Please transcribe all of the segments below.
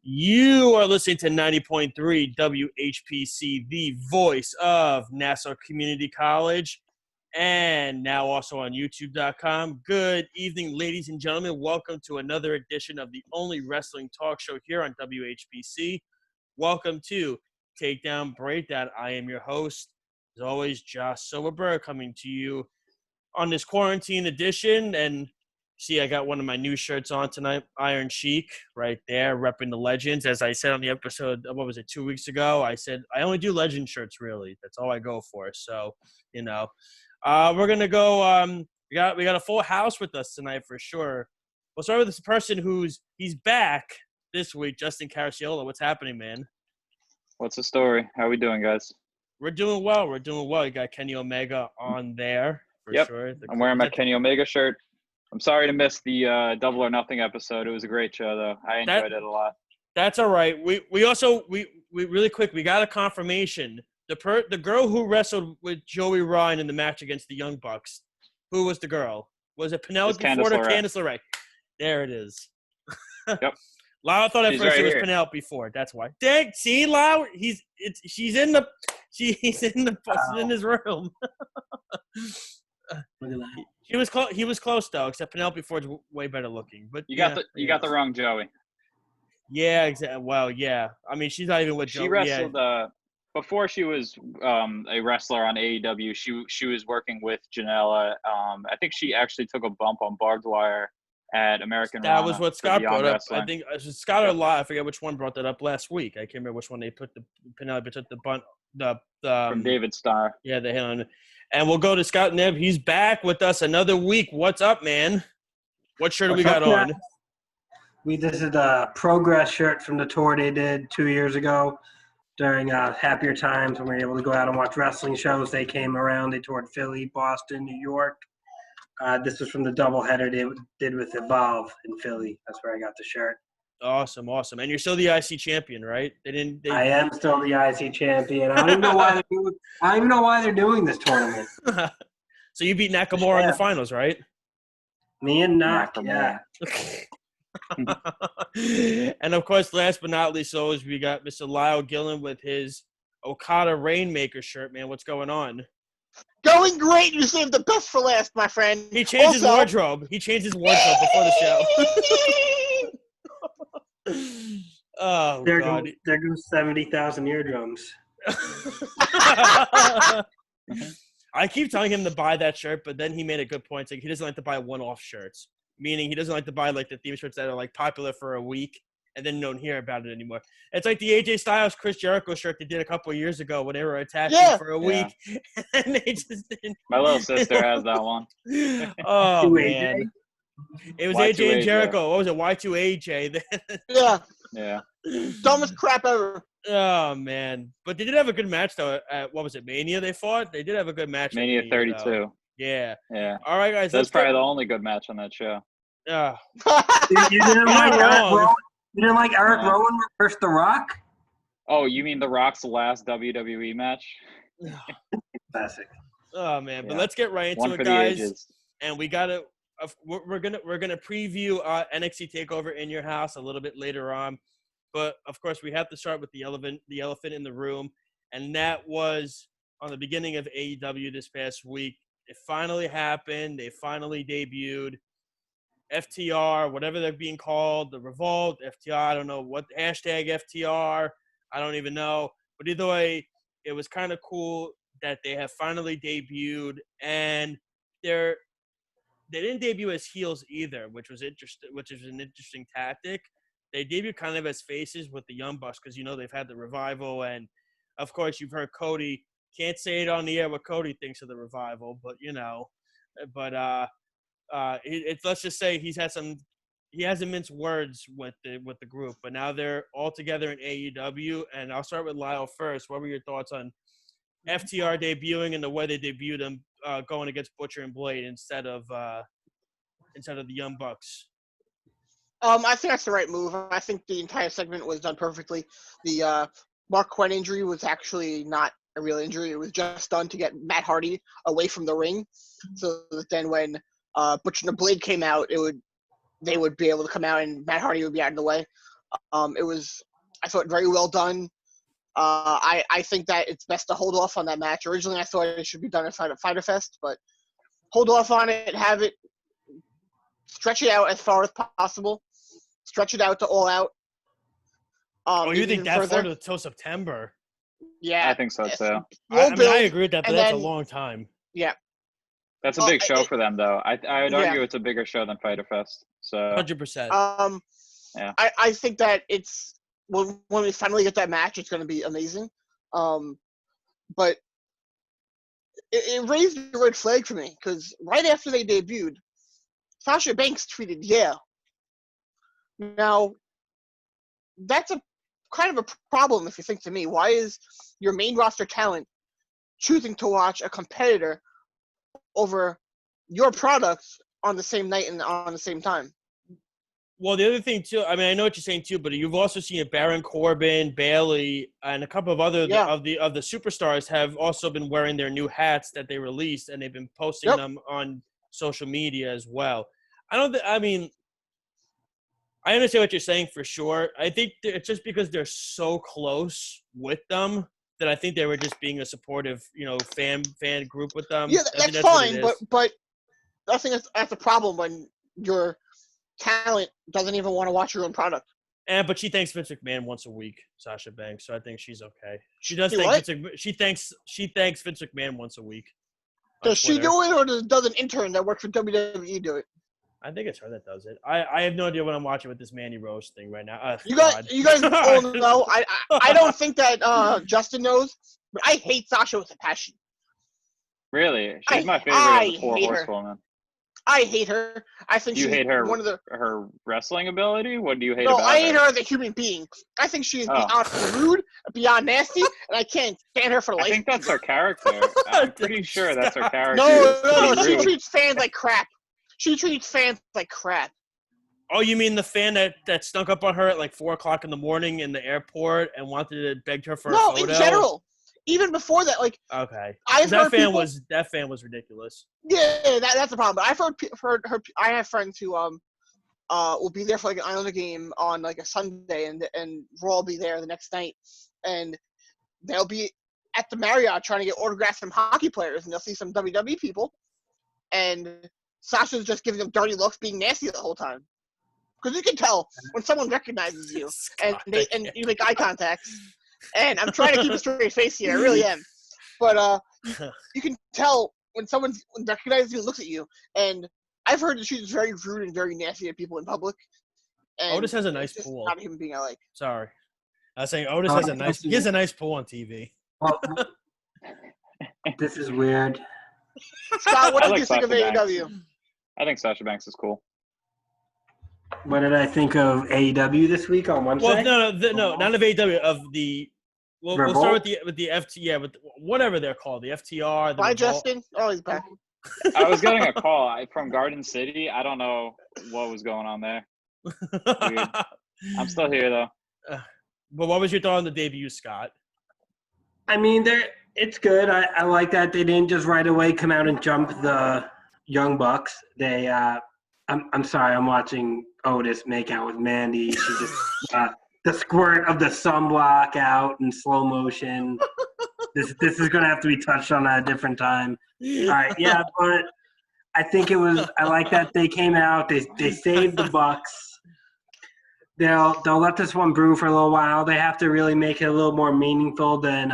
You are listening to 90.3 WHPC, the voice of Nassau Community College, and now also on YouTube.com. Good evening, ladies and gentlemen. Welcome to another edition of the only wrestling talk show here on WHPC. Welcome to Takedown Breakdown. I am your host, as always, Josh Silverberg, coming to you on this quarantine edition. And see, I got one of my new shirts on tonight, Iron Sheik, right there, repping the Legends. As I said on the episode, 2 weeks ago, I said I only do Legend shirts, really. That's all I go for. So, we're gonna go. We got a full house with us tonight for sure. We'll start with this person he's back this week, Justin Caraciola. What's happening, man? What's the story? How are we doing, guys? We're doing well. You got Kenny Omega on there for sure. I'm wearing my Kenny Omega shirt. I'm sorry to miss the Double or Nothing episode. It was a great show, though. I enjoyed it a lot. That's all right. We also really quick, we got a confirmation. The girl who wrestled with Joey Ryan in the match against the Young Bucks, who was the girl? Was it Penelope Ford or Candice LeRae? There it is. Yep. Lyle thought at She's first right it was here. Penelope Ford. That's why. Dang, see, Lyle, he's in his room. Look at that. He was close though, except Penelope Ford's way better looking. But You got the wrong Joey. Yeah, exactly. Well, yeah. I mean, she's not even with Joey. She wrestled before she was a wrestler on AEW. She was working with Janela. I think she actually took a bump on barbed wire at American That Rana was what for Scott Beyond brought up. Wrestling. I think Scott or Lyle, I forget which one brought that up last week. I can't remember which one they put Penelope took the bunt from David Starr. Yeah, the hit on. And we'll go to Scott Nev. He's back with us another week. What's up, man? What shirt do we got on? This is a Progress shirt from the tour they did 2 years ago during happier times when we were able to go out and watch wrestling shows. They came around. They toured Philly, Boston, New York. This was from the doubleheader they did with Evolve in Philly. That's where I got the shirt. Awesome. And you're still the IC champion, right? I am still the IC champion. I don't even know why they're doing this tournament. So you beat Nakamura in the finals, right? Me and Nakamura. Yeah. And of course, last but not least, always we got Mr. Lyle Gillen with his Okada Rainmaker shirt. Man, what's going on? Going great. You saved the best for last, my friend. He changed his wardrobe. Before the show. Oh, God. There goes 70,000 eardrums. I keep telling him to buy that shirt, but then he made a good point. Like, he doesn't like to buy one-off shirts, meaning he doesn't like to buy like the theme shirts that are like popular for a week and then don't hear about it anymore. It's like the AJ Styles Chris Jericho shirt they did a couple of years ago when they were attached for a week, and they just didn't. My little sister has that one. Oh man. It was AJ and Jericho. What was it? Y2AJ. Yeah. Dumbest crap ever. Oh, man. But they did have a good match, though. At, what was it, Mania they fought? They did have a good match. Mania 32. Though. Yeah. Yeah. All right, guys. That's probably the only good match on that show. Yeah. You didn't like Eric Rowan versus The Rock? Oh, you mean The Rock's last WWE match? Classic. Oh, man. Yeah. But let's get right into One it, for guys. the ages. And we got to we're gonna preview NXT TakeOver in your house a little bit later on, but of course we have to start with the elephant in the room, and that was on the beginning of AEW this past week. It finally happened. They finally debuted FTR, whatever they're being called, the Revolt, FTR. I don't know what hashtag FTR. I don't even know, but either way, it was kind of cool that they have finally debuted, and they didn't debut as heels either, which was interesting. Which is an interesting tactic. They debuted kind of as faces with the Young Bucks because they've had the Revival, and of course you've heard Cody. Can't say it on the air what Cody thinks of the Revival, but let's just say he hasn't minced words with the group, but now they're all together in AEW. And I'll start with Lyle first. What were your thoughts on FTR debuting and the way they debuted them going against Butcher and Blade instead of the Young Bucks? I think that's the right move. I think the entire segment was done perfectly. The Mark Quinn injury was actually not a real injury. It was just done to get Matt Hardy away from the ring, so that then when Butcher and the Blade came out, they would be able to come out and Matt Hardy would be out of the way. I thought, very well done. I think that it's best to hold off on that match. Originally, I thought it should be done at Fighter Fest, but hold off on it, have it, stretch it out as far as possible, stretch it out to All Out. You think even that further. far until September? Yeah, I think so too. I agree with that, but and that's then- a long time. Yeah, That's a big show for them, though. I'd Yeah. argue it's a bigger show than Fighter Fest. So 100%. Yeah. I think that it's when we finally get that match, it's going to be amazing. But it raised a red flag for me because right after they debuted, Sasha Banks tweeted, "Yeah." Now, that's a kind of a problem if you think to me. Why is your main roster talent choosing to watch a competitor over your products on the same night and on the same time? Well, the other thing too, I mean, I know what you're saying too, but you've also seen Baron Corbin, Bailey, and a couple of other of the superstars have also been wearing their new hats that they released, and they've been posting them on social media as well. I understand what you're saying for sure. I think it's just because they're so close with them that I think they were just being a supportive, fan group with them. Yeah, I think that's what it fine, is. but I think that's a problem when your talent doesn't even want to watch your own product. But she thanks Vince McMahon once a week, Sasha Banks. So I think she's okay. She does She thank what? Vince. She thanks Vince McMahon once a week. on Does she Twitter. do it, or does an intern that works for WWE do it? I think it's her that does it. I have no idea what I'm watching with this Mandy Rose thing right now. You guys all know. I don't think that Justin knows, but I hate Sasha with a passion. Really, she's my favorite I of the four hate her. horsewomen. I hate her. I think Do you she's hate her one of the. her wrestling ability? What do you hate No, about I hate her? her as a human being. I think she is Oh. beyond rude, beyond nasty, and I can't stand her for I life. think that's her character. I'm pretty sure that's her character. No, is to be she rude. treats fans like crap. She treats fans like crap. Oh, you mean the fan that snuck up on her at like 4:00 in the morning in the airport and wanted to beg her for a photo? No, in general. Even before that, like Okay, I've that heard fan people, was ridiculous. Yeah, that's the problem. But I've heard her. I have friends who will be there for like an Islander game on like a Sunday, and Raw will be there the next night, and they'll be at the Marriott trying to get autographs from hockey players, and they'll see some WWE people, and Sasha's just giving them dirty looks, being nasty the whole time. Because you can tell when someone recognizes you and you make eye contact. And I'm trying to keep a straight face here, I really am. But you can tell when someone recognizes you and looks at you. And I've heard that she's very rude and very nasty at people in public. And Otis has a nice it's just pool. not a human being I like. Sorry, I was saying Otis he has a nice pool on TV. Well, this is weird. Scott, what I did like you think of Sasha Banks. AEW? I think Sasha Banks is cool. What did I think of AEW this week on Wednesday? Well, no, not of AEW, of the. We'll start with the FT, with whatever they're called, the FTR. Bye, Justin. Oh, he's back. I was getting a call from Garden City. I don't know what was going on there. Weird. I'm still here though. But what was your thought on the debut, Scott? I mean, it's good. I like that they didn't just right away come out and jump the Young Bucks. They, I'm sorry, I'm watching Otis make out with Mandy. She just the squirt of the sunblock out in slow motion. This is gonna have to be touched on at a different time. All right, yeah, but I think it was. I like that they came out. They saved the Bucks. They'll let this one brew for a little while. They have to really make it a little more meaningful than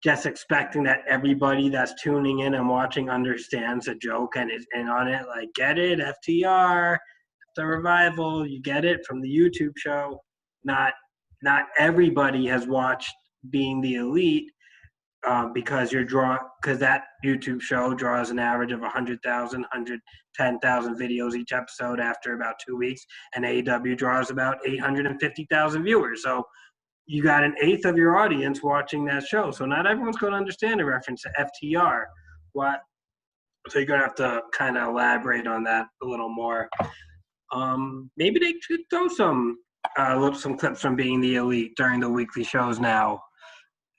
just expecting that everybody that's tuning in and watching understands the joke and is in on it. Like, get it, FTR, the revival. You get it from the YouTube show. Not everybody has watched Being the Elite because that YouTube show draws an average of 100,000, 110,000 videos each episode after about 2 weeks, and AEW draws about 850,000 viewers. So you got an eighth of your audience watching that show. So not everyone's going to understand the reference to FTR. So you're going to have to kind of elaborate on that a little more. Maybe they should throw some clips from Being the Elite during the weekly shows now,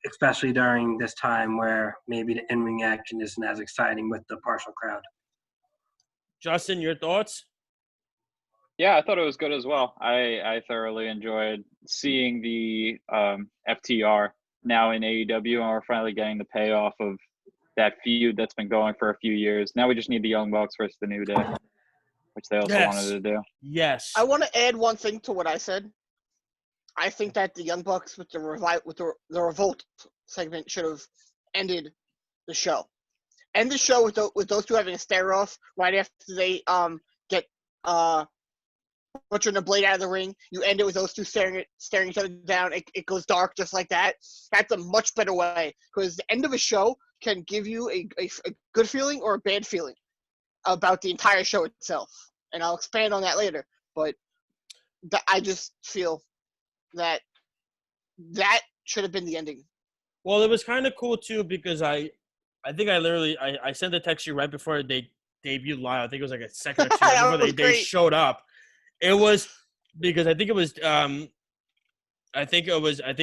especially during this time where maybe the in-ring action isn't as exciting with the partial crowd. Justin, your thoughts? Yeah, I thought it was good as well. I thoroughly enjoyed seeing the FTR now in AEW, and we're finally getting the payoff of that feud that's been going for a few years. Now we just need the Young Bucks versus the New Day, which they also wanted to do. Yes. I want to add one thing to what I said. I think that the Young Bucks with the Revolt segment should have ended the show. End the show with those two having a stare off right after they get Butcher and the Blade out of the ring. You end it with those two staring each other down. It goes dark just like that. That's a much better way, because the end of a show can give you a good feeling or a bad feeling about the entire show itself. And I'll expand on that later. But I just feel that should have been the ending. Well, it was kind of cool too, because I think I sent a text to you right before they debuted Lyle. I think it was like a second or two before they showed up. It was because I think it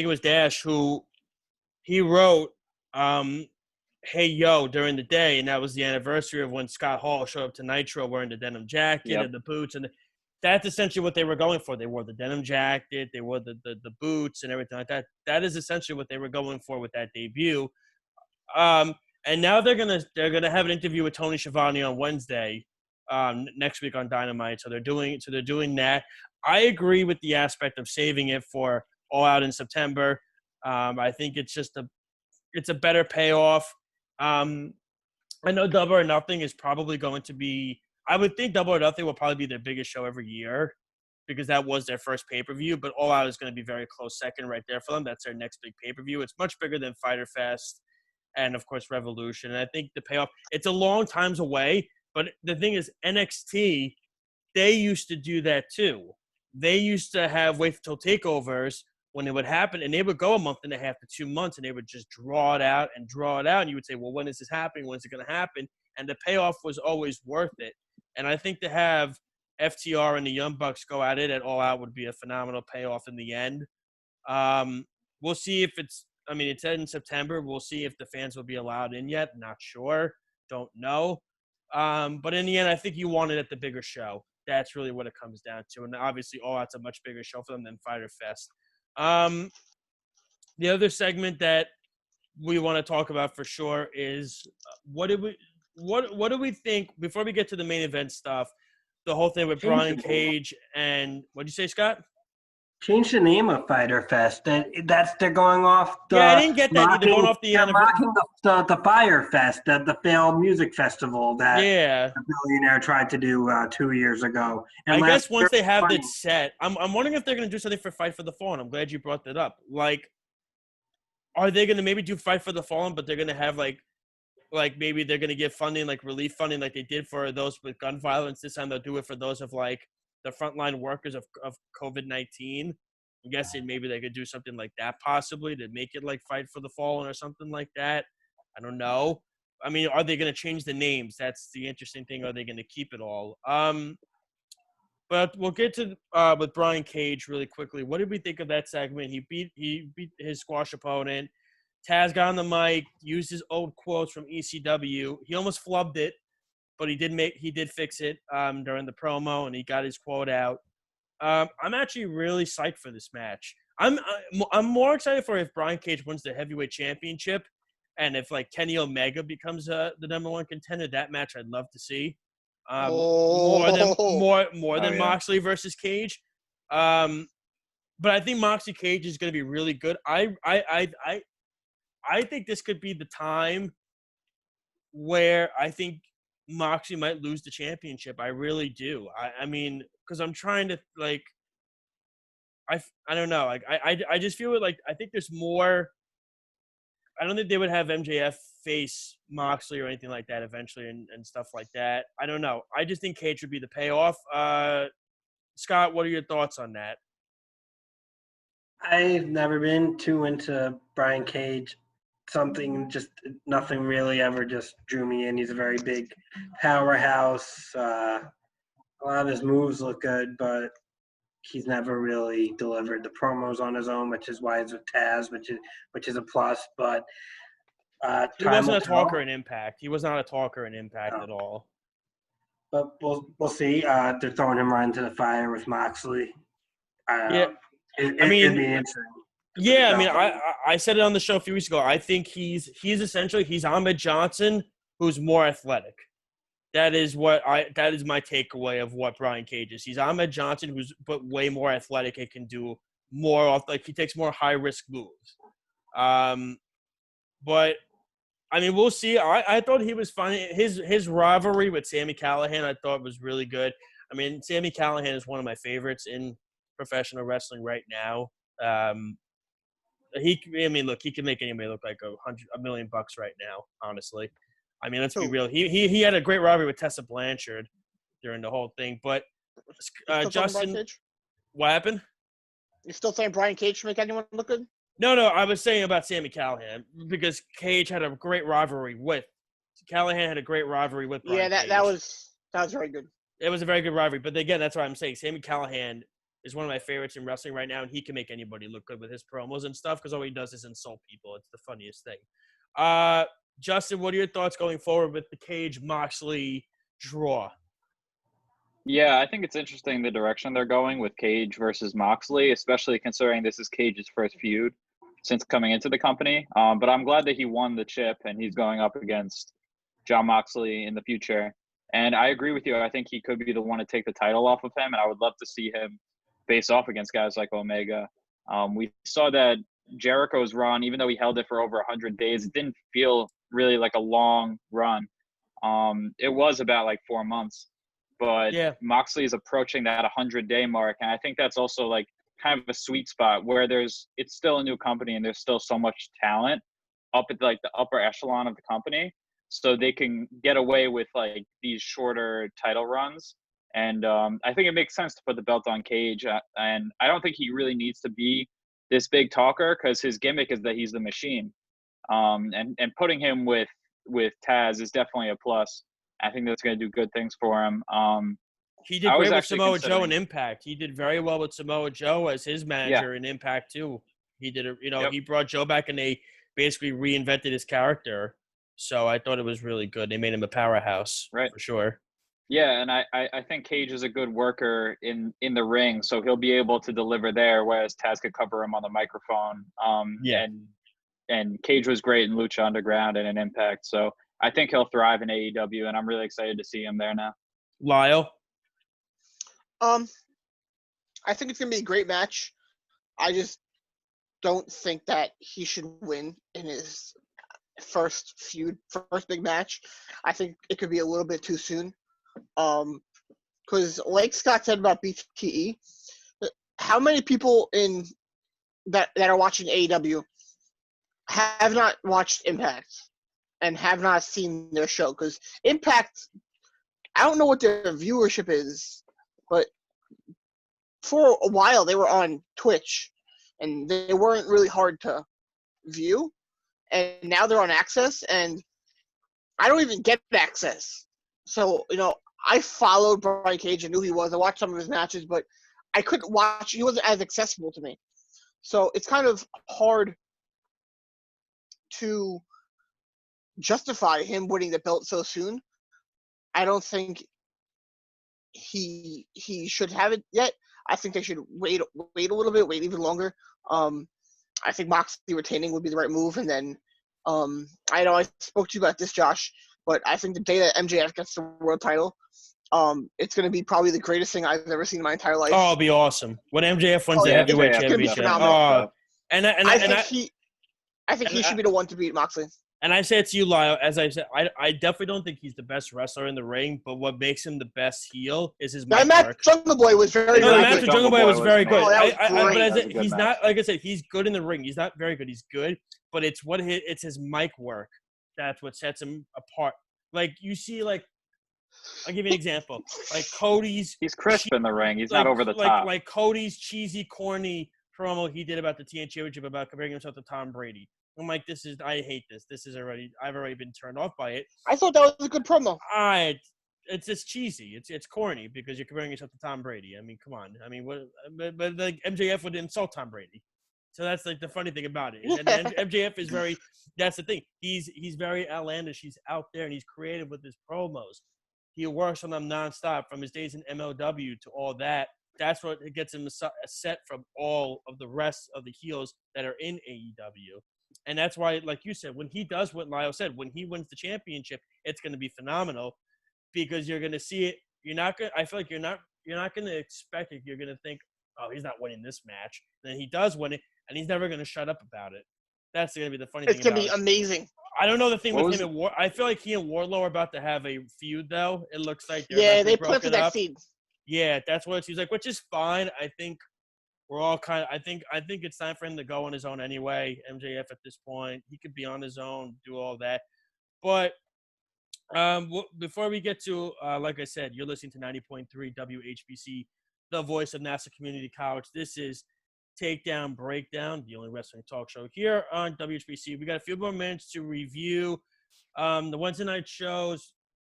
was Dash who he wrote "Hey Yo" during the day, and that was the anniversary of when Scott Hall showed up to Nitro wearing the denim jacket and the boots, and that's essentially what they were going for. They wore the denim jacket, they wore the boots and everything like that. That is essentially what they were going for with that debut. And now they're gonna have an interview with Tony Schiavone on Wednesday, next week on Dynamite. So they're doing that. I agree with the aspect of saving it for All Out in September. I think it's a better payoff. I know Double or Nothing is probably going to be. I would think Double or Nothing will probably be their biggest show every year, because that was their first pay-per-view. But All Out is going to be very close second right there for them. That's their next big pay-per-view. It's much bigger than Fyter Fest and, of course, Revolution. And I think the payoff, it's a long times away. But the thing is, NXT, they used to do that too. They used to wait until takeovers when it would happen, and they would go a month and a half to 2 months, and they would just draw it out. And you would say, well, when is this happening? When is it going to happen? And the payoff was always worth it. And I think to have FTR and the Young Bucks go at it at All Out would be a phenomenal payoff in the end. We'll see if it's in September. We'll see if the fans will be allowed in yet. Not sure. Don't know. But in the end, I think you want it at the bigger show. That's really what it comes down to. And obviously, All Out's a much bigger show for them than Fyter Fest. The other segment that we want to talk about for sure is what do we think before we get to the main event stuff? The whole thing with Brian Cage and what'd you say, Scott? Change the name of Fyter Fest. They're going off. I didn't get that either. Going off the mocking the Fyre Fest, the failed music festival that the billionaire tried to do 2 years ago. And I guess once they have it set, I'm wondering if they're going to do something for Fight for the Fallen. I'm glad you brought that up. Like, are they going to maybe do Fight for the Fallen, but they're going to have like maybe they're going to give funding, like relief funding, like they did for those with gun violence. This time they'll do it for those of like the frontline workers of COVID-19. I'm guessing maybe they could do something like that possibly to make it like Fight for the Fallen or something like that. I don't know. I mean, are they going to change the names? That's the interesting thing. Are they going to keep it all? But we'll get to with Brian Cage really quickly. What did we think of that segment? He beat his squash opponent. Taz got on the mic, used his old quotes from ECW. He almost flubbed it, but he did fix it during the promo, and he got his quote out. I'm actually really psyched for this match. I'm more excited for if Brian Cage wins the heavyweight championship, and if like Kenny Omega becomes the number one contender. That match I'd love to see. More than Moxley versus Cage. But I think Moxley Cage is going to be really good. I think this could be the time where I think Moxley might lose the championship. I really do. I mean, because I'm trying to like, I don't know. Like I just feel like I think there's more. I don't think they would have MJF face Moxley or anything like that eventually and stuff like that. I don't know. I just think Cage would be the payoff. Scott, what are your thoughts on that? I've never been too into Brian Cage. Nothing really ever just drew me in. He's a very big powerhouse. A lot of his moves look good, but he's never really delivered the promos on his own, which is why he's with Taz, which is a plus. But he wasn't a talker in Impact. He was not a talker in Impact at all. But we'll see. They're throwing him right into the fire with Moxley. Yeah, It'd I mean, be interesting. yeah, I mean, I said it on the show a few weeks ago. I think he's essentially Ahmed Johnson, who's more athletic. That is my takeaway of what Brian Cage is. He's Ahmed Johnson, who's but way more athletic and can do more off. Like he takes more high risk moves. But I mean, we'll see. I thought he was fine. His rivalry with Sami Callihan, I thought was really good. I mean, Sami Callihan is one of my favorites in professional wrestling right now. He can make anybody look like $1 million right now. Honestly, I mean, let's be real. He had a great rivalry with Tessa Blanchard during the whole thing. But Justin, what happened? You're still saying Brian Cage should make anyone look good? No, I was saying about Sami Callihan because Cage had a great rivalry with Callahan had a great rivalry with Brian Cage. that was very good. It was a very good rivalry, but again, that's what I'm saying. Sami Callihan is one of my favorites in wrestling right now, and he can make anybody look good with his promos and stuff because all he does is insult people. It's the funniest thing. Justin, what are your thoughts going forward with the Cage Moxley draw? Yeah, I think it's interesting the direction they're going with Cage versus Moxley, especially considering this is Cage's first feud since coming into the company. But I'm glad that he won the chip and he's going up against Jon Moxley in the future. And I agree with you. I think he could be the one to take the title off of him, and I would love to see him face off against guys like Omega. We saw that Jericho's run, even though he held it for over 100 days, it didn't feel really like a long run. It was about like 4 months. But Moxley is approaching that 100-day mark, and I think that's also like kind of a sweet spot where it's still a new company and there's still so much talent up at like the upper echelon of the company, so they can get away with like these shorter title runs. And I think it makes sense to put the belt on Cage, and I don't think he really needs to be this big talker because his gimmick is that he's the machine. And putting him with Taz is definitely a plus. I think that's going to do good things for him. He did great with Samoa Joe in Impact. He did very well with Samoa Joe as his manager in Impact too. He did He brought Joe back and they basically reinvented his character. So I thought it was really good. They made him a powerhouse, right? For sure. Yeah, and I think Cage is a good worker in the ring, so he'll be able to deliver there, whereas Taz could cover him on the microphone. And Cage was great in Lucha Underground and in Impact, so I think he'll thrive in AEW, and I'm really excited to see him there now. Lyle? I think it's going to be a great match. I just don't think that he should win in his first big match. I think it could be a little bit too soon. Because like Scott said about BTE, how many people that are watching AEW have not watched Impact and have not seen their show? Because Impact, I don't know what their viewership is, but for a while they were on Twitch and they weren't really hard to view, and now they're on Access and I don't even get Access. So, I followed Brian Cage and knew who he was. I watched some of his matches, but I couldn't watch. He wasn't as accessible to me. So it's kind of hard to justify him winning the belt so soon. I don't think he should have it yet. I think they should wait a little bit, wait even longer. I think Moxley retaining would be the right move. And then I know I spoke to you about this, Josh, but I think the day that MJF gets the world title, it's going to be probably the greatest thing I've ever seen in my entire life. Oh, it'll be awesome. When MJF wins the heavyweight championship. I think he should be the one to beat Moxley. And I say it to you, Lyle, as I said, I definitely don't think he's the best wrestler in the ring, but what makes him the best heel is his mic work. That match with Jungle Boy was very good. The match with Jungle Boy was very good. But he's not, like I said, he's good in the ring. He's not very good. He's good, but it's his mic work that's what sets him apart. Like, you see, like, I'll give you an example. Like Cody's. He's crisp in the ring. He's not over the top. Like Cody's cheesy, corny promo he did about the TNT Championship about comparing himself to Tom Brady. I'm like, I hate this. I've already been turned off by it. I thought that was a good promo. It's just cheesy. It's corny because you're comparing yourself to Tom Brady. I mean, come on. I mean, but like MJF would insult Tom Brady. So that's like the funny thing about it. And MJF is that's the thing. He's very outlandish. He's out there and he's creative with his promos. He works on them nonstop from his days in MLW to all that. That's what gets him set from all of the rest of the heels that are in AEW. And that's why, like you said, when he does what Lyle said, when he wins the championship, it's going to be phenomenal because you're going to see it. You're not going. I feel like you're not going to expect it. You're going to think, oh, he's not winning this match. And then he does win it, and he's never going to shut up about it. That's going to be the funny thing. It's going to be amazing. I don't know the thing with him and I feel like he and Wardlow are about to have a feud, though. It looks like they planted that seed. Yeah, that's what it seems like, which is fine. I think we're all kind of. I think it's time for him to go on his own anyway. MJF at this point, he could be on his own, do all that. But before we get to, like I said, you're listening to 90.3 WHBC, the voice of Nassau Community College. This is Takedown Breakdown, the only wrestling talk show here on WHBC. We got a few more minutes to review the Wednesday night shows.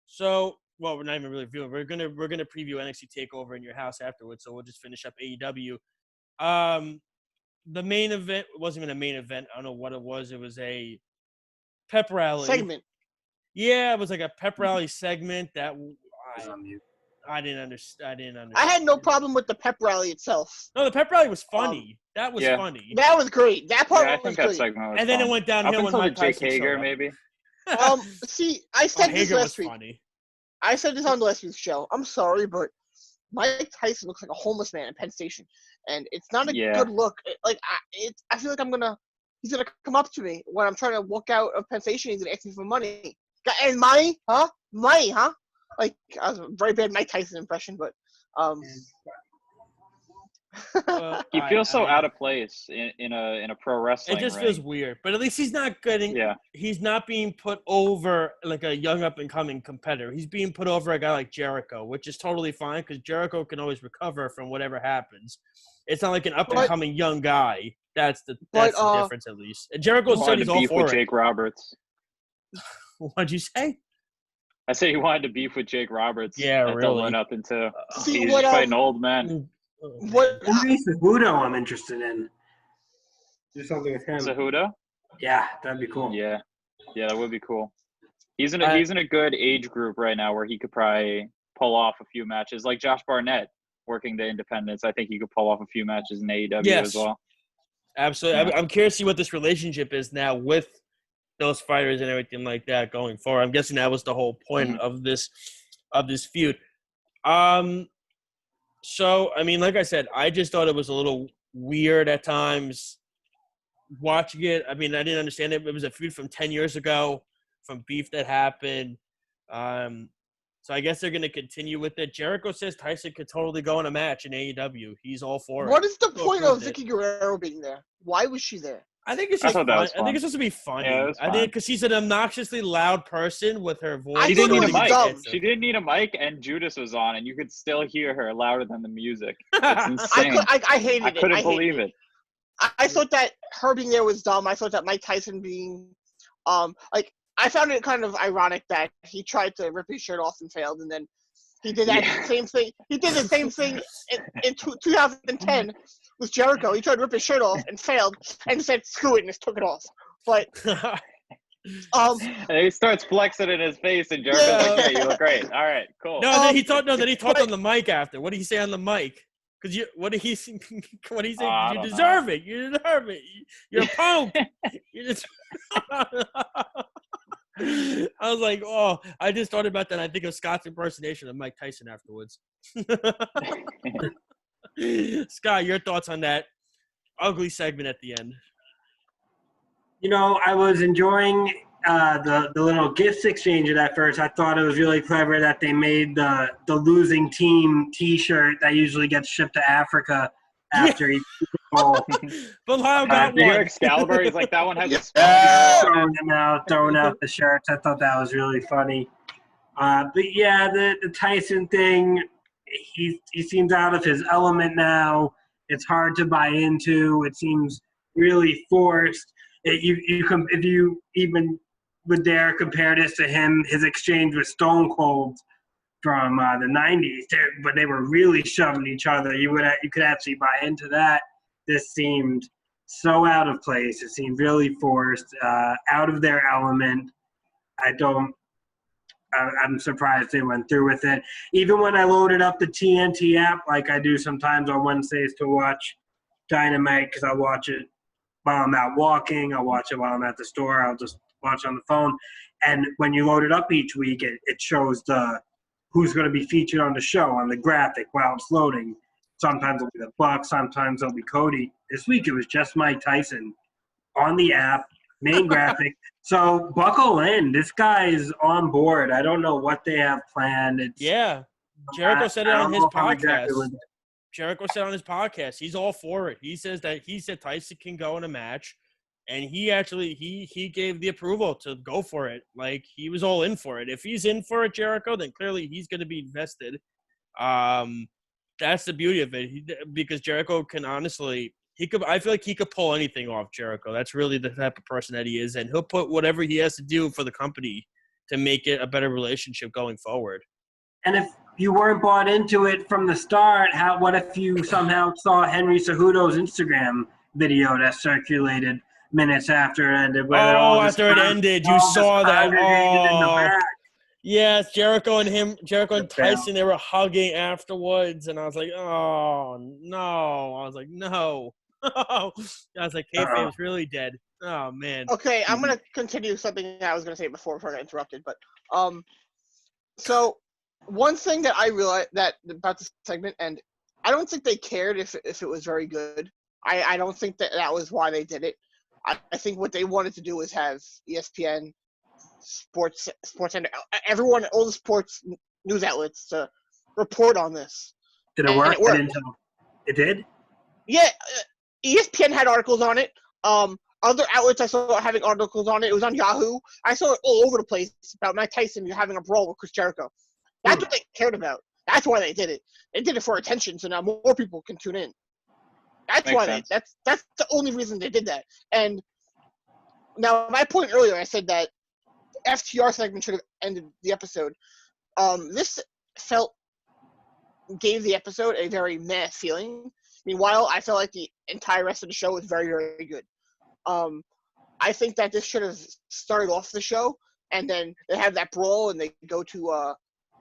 So. Well, we're not even really reviewing. We're gonna preview NXT TakeOver in your house afterwards. So we'll just finish up AEW. The main event wasn't even a main event. I don't know what it was. It was a pep rally segment. Yeah, it was like a pep rally segment that I didn't understand. I had no problem with the pep rally itself. No, the pep rally was funny. That was funny. That was great. That part was great. That segment was and then fun. it went downhill when Mike Tyson Jake Hager, showed up. maybe. See, I said this Hager last was week. Funny. I said this on the last week's show. I'm sorry, but Mike Tyson looks like a homeless man in Penn Station, and it's not a good look. I feel like he's gonna come up to me when I'm trying to walk out of Penn Station. He's gonna ask me for money. And money, huh? Money, huh? Like, I was a very bad Mike Tyson impression, but he feels so out of place in a pro wrestling. It just ring. feels weird, but at least he's not getting. Yeah. He's not being put over like a young up and coming competitor. He's being put over a guy like Jericho, which is totally fine because Jericho can always recover from whatever happens. It's not like an up and coming young guy. That's the difference, at least. And Jericho said he's all for it. Jake Roberts. What'd you say? I say he wanted to beef with Jake Roberts. Yeah, really. Went up into he's fighting old man. What Cejudo I'm interested in. Do something with him. Cejudo? Yeah, that'd be cool. Yeah, that would be cool. He's in a good age group right now where he could probably pull off a few matches. Like Josh Barnett working the independents. I think he could pull off a few matches in AEW as well. Absolutely. Yeah. I'm curious to see what this relationship is now with those fighters and everything like that going forward. I'm guessing that was the whole point of this feud. So, I mean, like I said, I just thought it was a little weird at times watching it. I mean, I didn't understand it. It was a feud from 10 years ago, from beef that happened. So I guess they're going to continue with it. Jericho says Tyson could totally go in a match in AEW. He's all for it. What is the point of Vicky Guerrero being there? Why was she there? I think it's just fun. I think it's supposed to be funny. Yeah, I think because she's an obnoxiously loud person with her voice. She didn't need a mic. She didn't need a mic, and Judas was on, and you could still hear her louder than the music. It's insane. I hated it. I couldn't believe it. I thought that her being there was dumb. I thought that Mike Tyson being, I found it kind of ironic that he tried to rip his shirt off and failed, and then he did that same thing. He did the same thing in 2010 with Jericho. He tried to rip his shirt off and failed, and said "screw it" and just took it off. But and he starts flexing in his face, and Jericho's like, "Yeah, you look great. All right, cool." Then he talked on the mic after. What did he say on the mic? Because what did he say? You deserve it. You deserve it. You're a punk. I was like, oh, I just thought about that. I think of Scott's impersonation of Mike Tyson afterwards. Scott, your thoughts on that ugly segment at the end? You know, I was enjoying the little gifts exchange at first. I thought it was really clever that they made the losing team T-shirt that usually gets shipped to Africa after each goal. But Lyle got one. Excalibur, he's like, that one has a throwing out the shirts. I thought that was really funny. But yeah, the Tyson thing, he seems out of his element now. It's hard to buy into. It seems really forced. If you even would dare compare this to his exchange with Stone Cold from the 90s, but they were really shoving each other. You could actually buy into that. This seemed so out of place. It seemed really forced, out of their element. I'm surprised they went through with it. Even when I loaded up the TNT app, like I do sometimes on Wednesdays to watch Dynamite, because I'll watch it while I'm out walking, I'll watch it while I'm at the store, I'll just watch it on the phone. And when you load it up each week, it shows who's going to be featured on the show on the graphic while it's loading. Sometimes it'll be the Bucks, sometimes it'll be Cody. This week it was just Mike Tyson on the app, main graphic. So buckle in. This guy is on board. I don't know what they have planned. Jericho said it on his podcast. Exactly. Jericho said on his podcast, he's all for it. He said Tyson can go in a match, and he actually he gave the approval to go for it. Like, he was all in for it. If he's in for it, Jericho, then clearly he's going to be invested. That's the beauty of it, because Jericho can honestly. I feel like he could pull anything off, Jericho. That's really the type of person that he is, and he'll put whatever he has to do for the company to make it a better relationship going forward. And if you weren't bought into it from the start, what if you somehow saw Henry Cejudo's Instagram video that circulated minutes after it ended? After it ended, you saw that. Oh, yes, Jericho and Tyson, they were hugging afterwards, and I was like, oh, no. I was like, no. I was like, kayfabe is really dead. Oh, man. Okay, I'm going to continue something I was going to say before I got interrupted. But, so one thing that I realized about this segment, and I don't think they cared if it was very good. I don't think that was why they did it. I think what they wanted to do was have ESPN, Sports Center, everyone, all the sports news outlets to report on this. Did it work? It did? Yeah, ESPN had articles on it. Other outlets I saw having articles on it. It was on Yahoo. I saw it all over the place about Mike Tyson having a brawl with Chris Jericho. That's what they cared about. That's why they did it. They did it for attention, so now more people can tune in. That's why that's the only reason they did that. And now, my point earlier, I said that the FTR segment should have ended the episode. This gave the episode a very meh feeling. Meanwhile, I felt like the entire rest of the show was very, very good. I think that this should have started off the show, and then they have that brawl, and they go to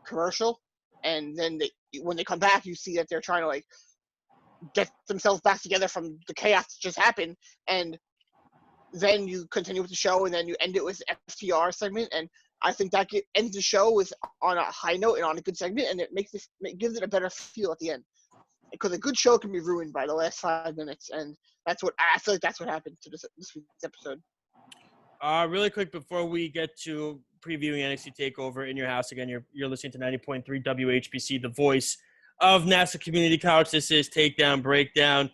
commercial, and then when they come back, you see that they're trying to like get themselves back together from the chaos that just happened, and then you continue with the show, and then you end it with FTR segment, and I think that ends the show on a high note and on a good segment, and it gives it a better feel at the end. Because a good show can be ruined by the last 5 minutes, and I feel like that's what happened to this week's episode. Really quick before we get to previewing NXT TakeOver in your house again, you're listening to 90.3 WHBC, the voice of Nassau Community College. This is Takedown Breakdown,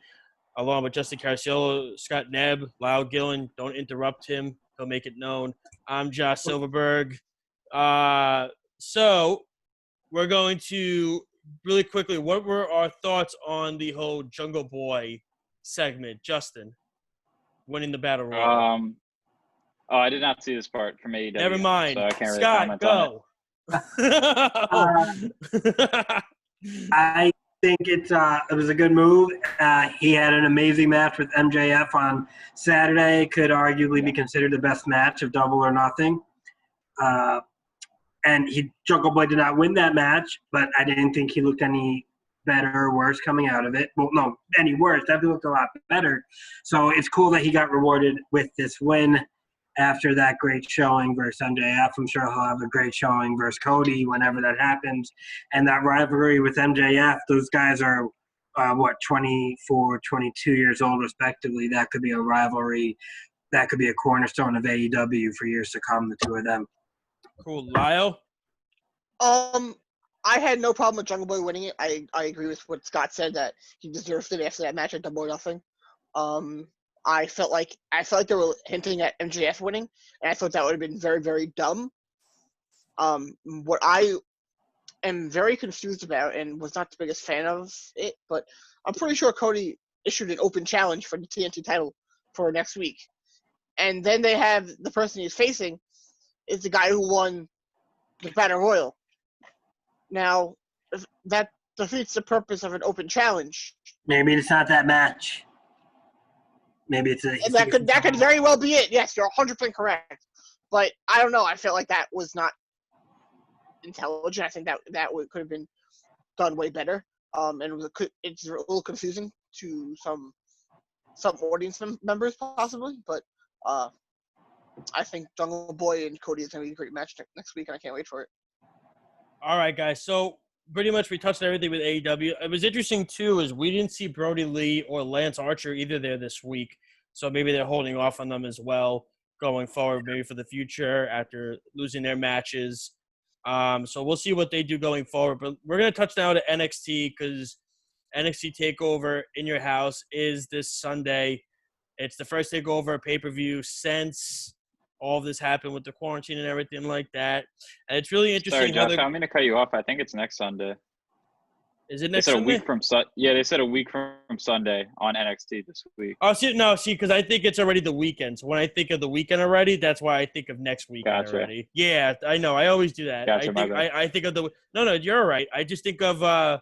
along with Justin Carciolo, Scott Nebb, Lyle Gillen. Don't interrupt him; he'll make it known. I'm Josh Silverberg. So we're going to really quickly. What were our thoughts on the whole Jungle Boy segment, Justin? Winning the battle royal. I did not see this part from AEW. Never mind. So I can't really Scott, comment on it. I think it was a good move. He had an amazing match with MJF on Saturday. Could arguably be considered the best match of Double or Nothing. And Jungle Boy did not win that match, but I didn't think he looked any better or worse coming out of it. Well, no, any worse. Definitely looked a lot better. So it's cool that he got rewarded with this win after that great showing versus MJF. I'm sure he'll have a great showing versus Cody whenever that happens. And that rivalry with MJF, those guys are, 24, 22 years old respectively. That could be a rivalry. That could be a cornerstone of AEW for years to come, the two of them. Cool. Lyle? I had no problem with Jungle Boy winning it. I agree with what Scott said, that he deserved it after that match at Double or Nothing. I felt like they were hinting at MJF winning, and I thought that would have been very, very dumb. What I am very confused about, and was not the biggest fan of it, but I'm pretty sure Cody issued an open challenge for the TNT title for next week. And then they have the person he's facing is the guy who won the Battle Royal. Now, that defeats the purpose of an open challenge. Maybe it's not that match. Maybe that could very well be it. Yes, you're 100% correct. But I don't know. I felt like that was not intelligent. I think that could have been done way better. And it's a little confusing to some audience members possibly, but I think Jungle Boy and Cody is going to be a great match next week, and I can't wait for it. All right, guys. So pretty much we touched on everything with AEW. It was interesting, too, is we didn't see Brody Lee or Lance Archer either there this week. So maybe they're holding off on them as well going forward, maybe for the future after losing their matches. So we'll see what they do going forward. But we're going to touch now to NXT because NXT TakeOver in your house is this Sunday. It's the first TakeOver pay-per-view since all of this happened with the quarantine and everything like that. And it's really interesting. Sorry, Josh, I'm going to cut you off. I think it's next Sunday. Is it next Sunday? Sunday? They said a week from Sunday on NXT this week. Oh, see, because I think it's already the weekend. So when I think of the weekend already, that's why I think of next weekend already. Yeah, I know. I always do that. Gotcha, I think of the – no, you're right. I just think of the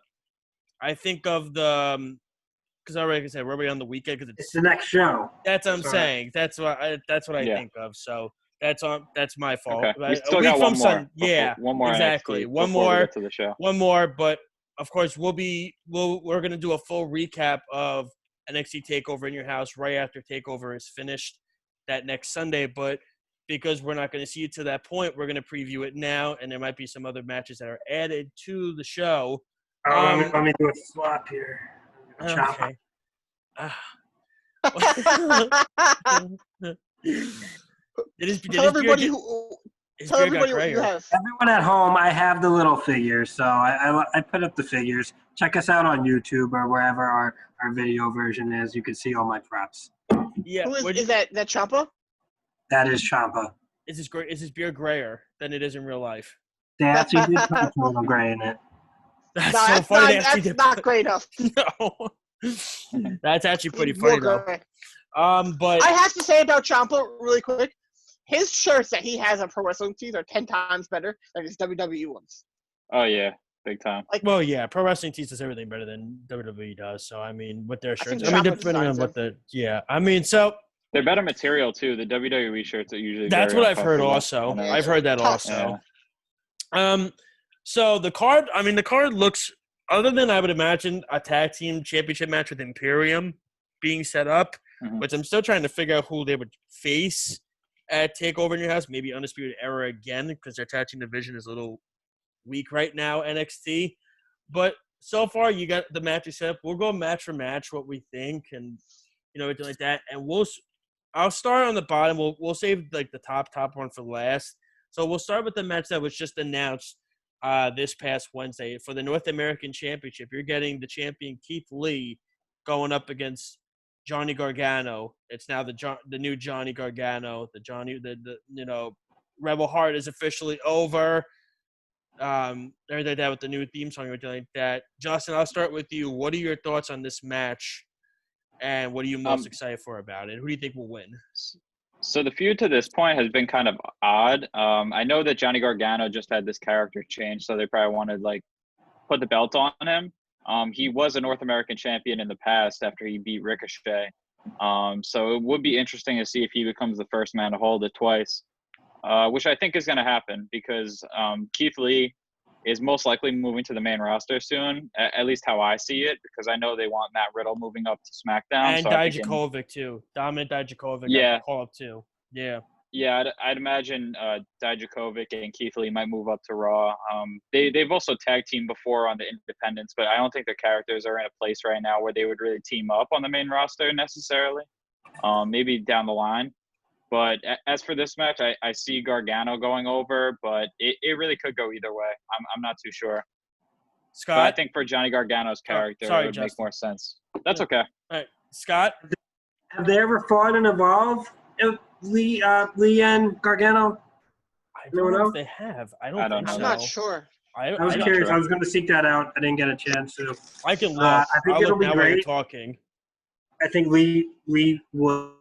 because I already said we're already on the weekend because It's the next show. That's what I'm saying. That's what I think of. So that's my fault. Okay. We still got one more. One more. Exactly. NXT one before more we get to the show. One more, but of course we're gonna do a full recap of NXT TakeOver in your house right after TakeOver is finished that next Sunday. But because we're not going to see it to that point, we're going to preview it now, and there might be some other matches that are added to the show. Let me do a swap here. Okay. Tell everybody what you have. Everyone at home, I have the little figures, so I put up the figures. Check us out on YouTube or wherever our video version is. You can see all my props. Yeah. Who is that Ciampa? That is Ciampa. Is this beard grayer than it is in real life? They actually did put a little gray in it. That's so funny. That's not great enough. No. That's actually pretty funny though. But I have to say about Ciampa really quick, his shirts that he has on Pro Wrestling Tees are 10 times better than his WWE ones. Oh yeah, big time. Pro Wrestling Tees does everything better than WWE does. So I mean, with their shirts, depending on what so they're better material too. The WWE shirts are usually. That's what I've heard. Also, I've heard that also. Yeah. So the card looks. Other than I would imagine a tag team championship match with Imperium being set up, which I'm still trying to figure out who they would face at TakeOver in your house. Maybe Undisputed Era again because their tag team division is a little weak right now, NXT. But so far, you got the matches set up. We'll go match for match, what we think, and everything like that. And I'll start on the bottom. We'll save like the top one for last. So we'll start with the match that was just announced this past Wednesday for the North American Championship. You're getting the champion Keith Lee going up against Johnny Gargano. It's now the new Johnny Gargano. The Rebel Heart is officially over. They're that with the new theme song or anything like that. Justin, I'll start with you. What are your thoughts on this match, and what are you most excited for about it? Who do you think will win? So the feud to this point has been kind of odd. I know that Johnny Gargano just had this character change, so they probably wanted put the belt on him. He was a North American champion in the past after he beat Ricochet. So it would be interesting to see if he becomes the first man to hold it twice, which I think is going to happen because Keith Lee is most likely moving to the main roster soon, at least how I see it, because I know they want Matt Riddle moving up to SmackDown. And Dijakovic, too. Dominant Dijakovic. Yeah. Call up, too. Yeah. Yeah, I'd imagine Dijakovic and Keith Lee might move up to Raw. They've also tag teamed before on the independents, but I don't think their characters are in a place right now where they would really team up on the main roster necessarily. Maybe down the line. But as for this match, I see Gargano going over, but it really could go either way. I'm not too sure. Scott? But I think for Johnny Gargano's character, it would make more sense. That's okay. All right. Scott? Have they ever fought in Evolve? Lee and Gargano? I don't know if they have. I don't think so. I'm not sure. I was curious. Sure. I was going to seek that out. I didn't get a chance to. I can look. I think it'll be great. Talking. I think Lee would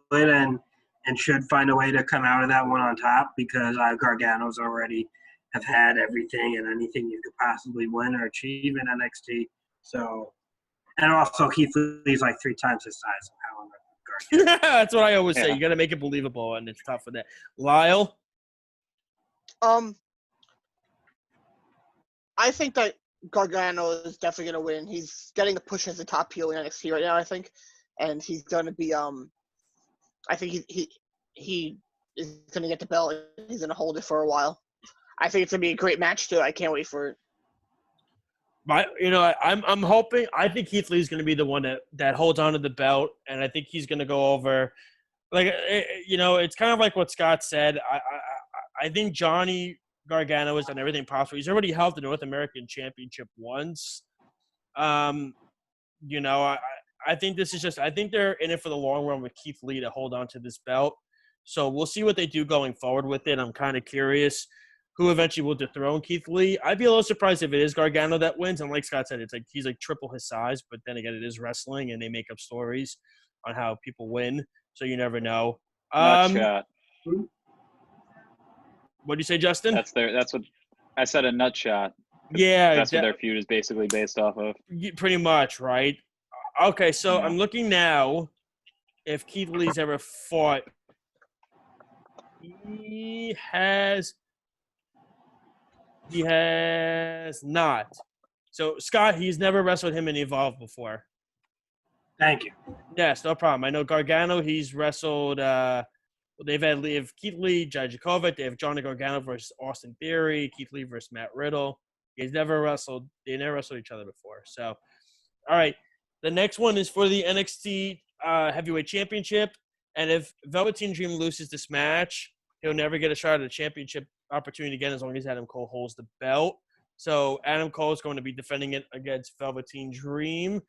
and should find a way to come out of that one on top because Gargano's already have had everything and anything you could possibly win or achieve in NXT. So, and also Keith Lee's 3 times his size. That's what I always say. You got to make it believable, and it's tough for that. Lyle? I think that Gargano is definitely going to win. He's getting the push as the top heel in NXT right now, I think. And he's going to be, I think he is going to get the belt. He's going to hold it for a while. I think it's going to be a great match, too. I can't wait for it. I'm hoping. I think Keith Lee's going to be the one that holds on to the belt, and I think he's going to go over. Like, it's kind of like what Scott said. I think Johnny Gargano has done everything possible. He's already held the North American Championship once. I think this is just. I think they're in it for the long run with Keith Lee to hold on to this belt. So we'll see what they do going forward with it. I'm kind of curious who eventually will dethrone Keith Lee. I'd be a little surprised if it is Gargano that wins. And like Scott said, it's like he's like triple his size. But then again, it is wrestling, and they make up stories on how people win. So you never know. Nut shot. What'd you say, Justin? That's what I said. A nut shot. Yeah, that's what their feud is basically based off of. Pretty much, right? Okay, so Yeah. I'm looking now. If Keith Lee's ever fought, he has not. So Scott, he's never wrestled him in Evolve before. Thank you. Yes, no problem. I know Gargano. He's wrestled. They have Keith Lee, Dijakovic. They have Johnny Gargano versus Austin Theory. Keith Lee versus Matt Riddle. They never wrestled each other before. So, all right. The next one is for the NXT Heavyweight Championship. And if Velveteen Dream loses this match, he'll never get a shot at a championship opportunity again as long as Adam Cole holds the belt. So Adam Cole is going to be defending it against Velveteen Dream,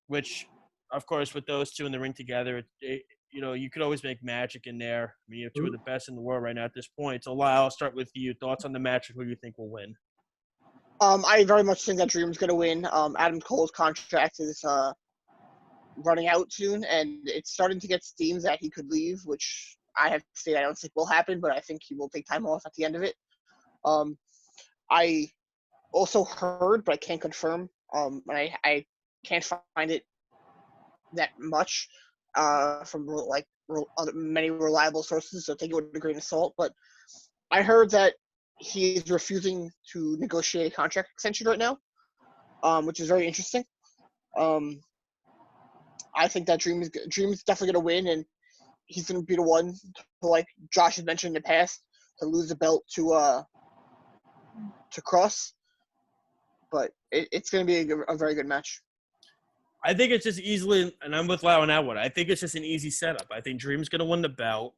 which, of course, with those two in the ring together, you could always make magic in there. I mean, you have two of the best in the world right now at this point. So, Lyle, I'll start with you. Thoughts on the match and who you think will win? I very much think that Dream's going to win. Adam Cole's contract is running out soon, and it's starting to get steam that he could leave, which I have to say I don't think will happen, but I think he will take time off at the end of it. I also heard, but I can't confirm, and I can't find it that much from many reliable sources, so take it with a grain of salt. But I heard that he is refusing to negotiate a contract extension right now, which is very interesting. I think that Dream is definitely going to win, and he's going to be the one to, like Josh has mentioned in the past, to lose the belt to Cross. But it's going to be a very good match. I think it's just easily, and I'm with Lyle on that one. I think it's just an easy setup. I think Dream's going to win the belt.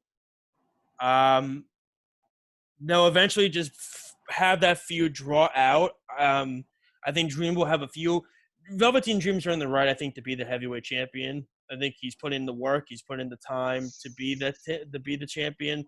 They'll eventually just have that feud draw out. I think Dream will have a few. Velveteen Dream's earned the right, I think, to be the heavyweight champion. I think he's put in the work. He's put in the time to be the champion.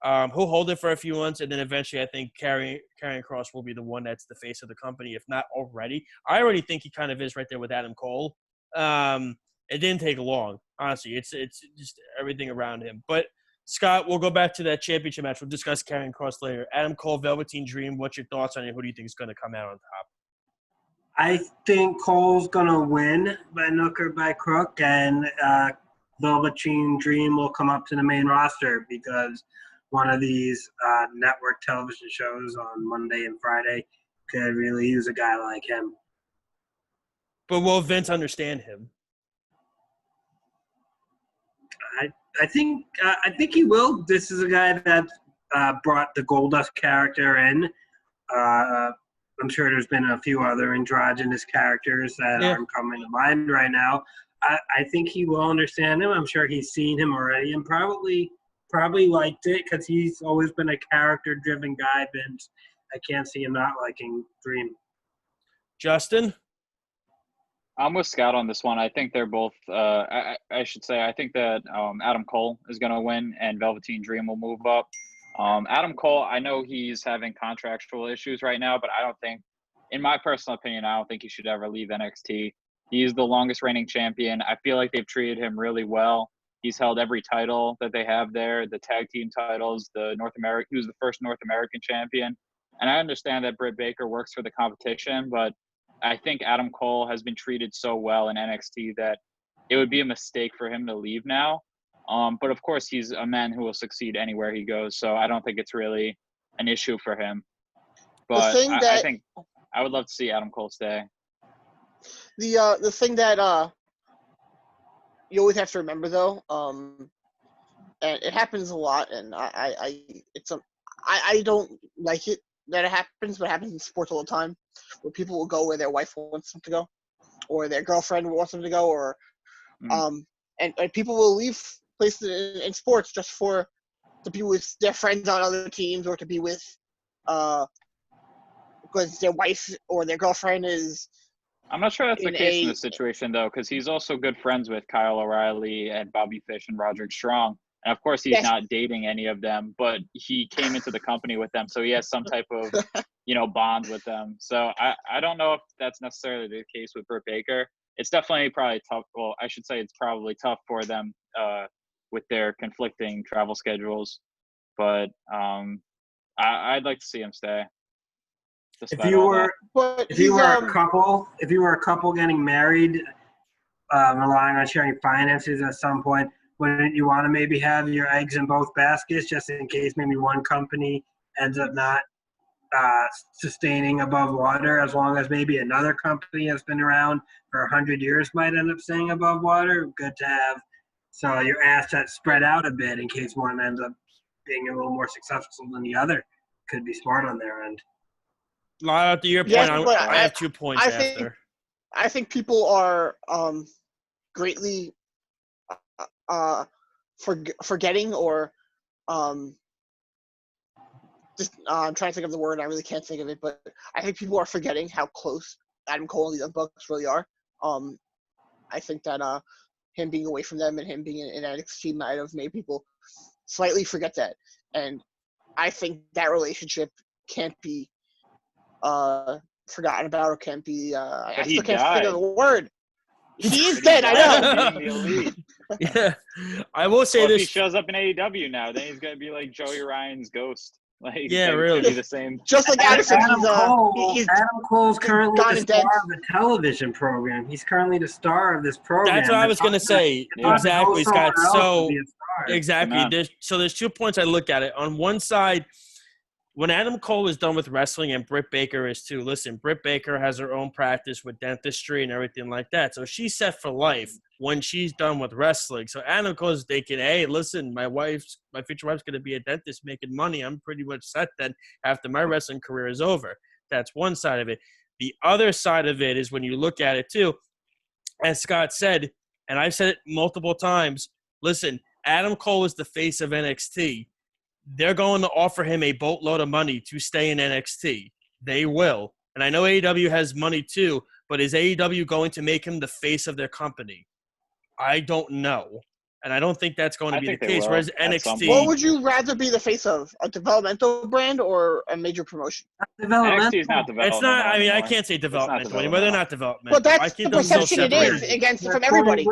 He'll hold it for a few months, and then eventually I think Karrion Kross will be the one that's the face of the company, if not already. I already think he kind of is right there with Adam Cole. It didn't take long, honestly. It's just everything around him. But, Scott, we'll go back to that championship match. We'll discuss Karrion Kross later. Adam Cole, Velveteen Dream, what's your thoughts on it? Who do you think is going to come out on top? I think Cole's going to win by nook or by crook, and Velveteen Dream will come up to the main roster because one of these network television shows on Monday and Friday could really use a guy like him. But will Vince understand him? I think he will. This is a guy that brought the Goldust character in. I'm sure there's been a few other androgynous characters that aren't coming to mind right now. I think he will understand him. I'm sure he's seen him already and probably liked it because he's always been a character-driven guy, Vince. I can't see him not liking Dream. Justin? I'm with Scott on this one. I think they're both I should say I think that Adam Cole is going to win and Velveteen Dream will move up. Adam Cole, I know he's having contractual issues right now, but I don't think, in my personal opinion, I don't think he should ever leave NXT. He's the longest reigning champion. I feel like they've treated him really well. He's held every title that they have there, the tag team titles, he was the first North American champion. And I understand that Britt Baker works for the competition, but I think Adam Cole has been treated so well in NXT that it would be a mistake for him to leave now. But of course, he's a man who will succeed anywhere he goes, so I don't think it's really an issue for him. But I think I would love to see Adam Cole stay. The thing that you always have to remember though, and it happens a lot, and I don't like it that it happens, but it happens in sports all the time, where people will go where their wife wants them to go, or their girlfriend wants them to go, or and people will leave places in sports just to be with their friends on other teams, or to be with because their wife or their girlfriend is. I'm not sure that's the case in this situation, though, because he's also good friends with Kyle O'Reilly and Bobby Fish and Roderick Strong. And, of course, he's not dating any of them, but he came into the company with them, so he has some type of, bond with them. So I don't know if that's necessarily the case with Britt Baker. It's definitely probably tough. Well, I should say it's probably tough for them with their conflicting travel schedules. But I'd like to see him stay. If you were a couple getting married, relying on sharing finances at some point, wouldn't you want to maybe have your eggs in both baskets just in case maybe one company ends up not sustaining above water, as long as maybe another company that's been around for 100 years might end up staying above water? Good to have. So your assets spread out a bit in case one ends up being a little more successful than the other. Could be smart on their end. Lyle, to your point, I have 2 points after. I think people are greatly forgetting, or just I'm trying to think of the word. I really can't think of it, but I think people are forgetting how close Adam Cole and the Young Bucks really are. I think that him being away from them and him being in NXT might have made people slightly forget that, and I think that relationship can't be forgotten about, or can't be. I still can't think of the word. He is dead. I know. Yeah, I will say this. If he shows up in AEW now, then he's gonna be like Joey Ryan's ghost. Like, yeah, really. It's gonna be the same. Just like Anderson, Adam Cole's currently the star of the television program. He's currently the star of this program. That's what I was gonna say. Yeah. Exactly, Scott. So exactly. There's 2 points I look at it. On one side, when Adam Cole is done with wrestling, and Britt Baker is too, listen, Britt Baker has her own practice with dentistry and everything like that. So she's set for life when she's done with wrestling. So Adam Cole is thinking, hey, listen, my future wife's going to be a dentist making money. I'm pretty much set then after my wrestling career is over. That's one side of it. The other side of it is when you look at it too, as Scott said, and I've said it multiple times, listen, Adam Cole is the face of NXT. They're going to offer him a boatload of money to stay in NXT. They will. And I know AEW has money too, but is AEW going to make him the face of their company? I don't know. And I don't think that's going to be the case. Whereas NXT – what would you rather be the face of? A developmental brand or a major promotion? NXT is not developmental. It's not – I mean, I can't say developmental anymore. They're not developmental. But that's the perception it is from everybody.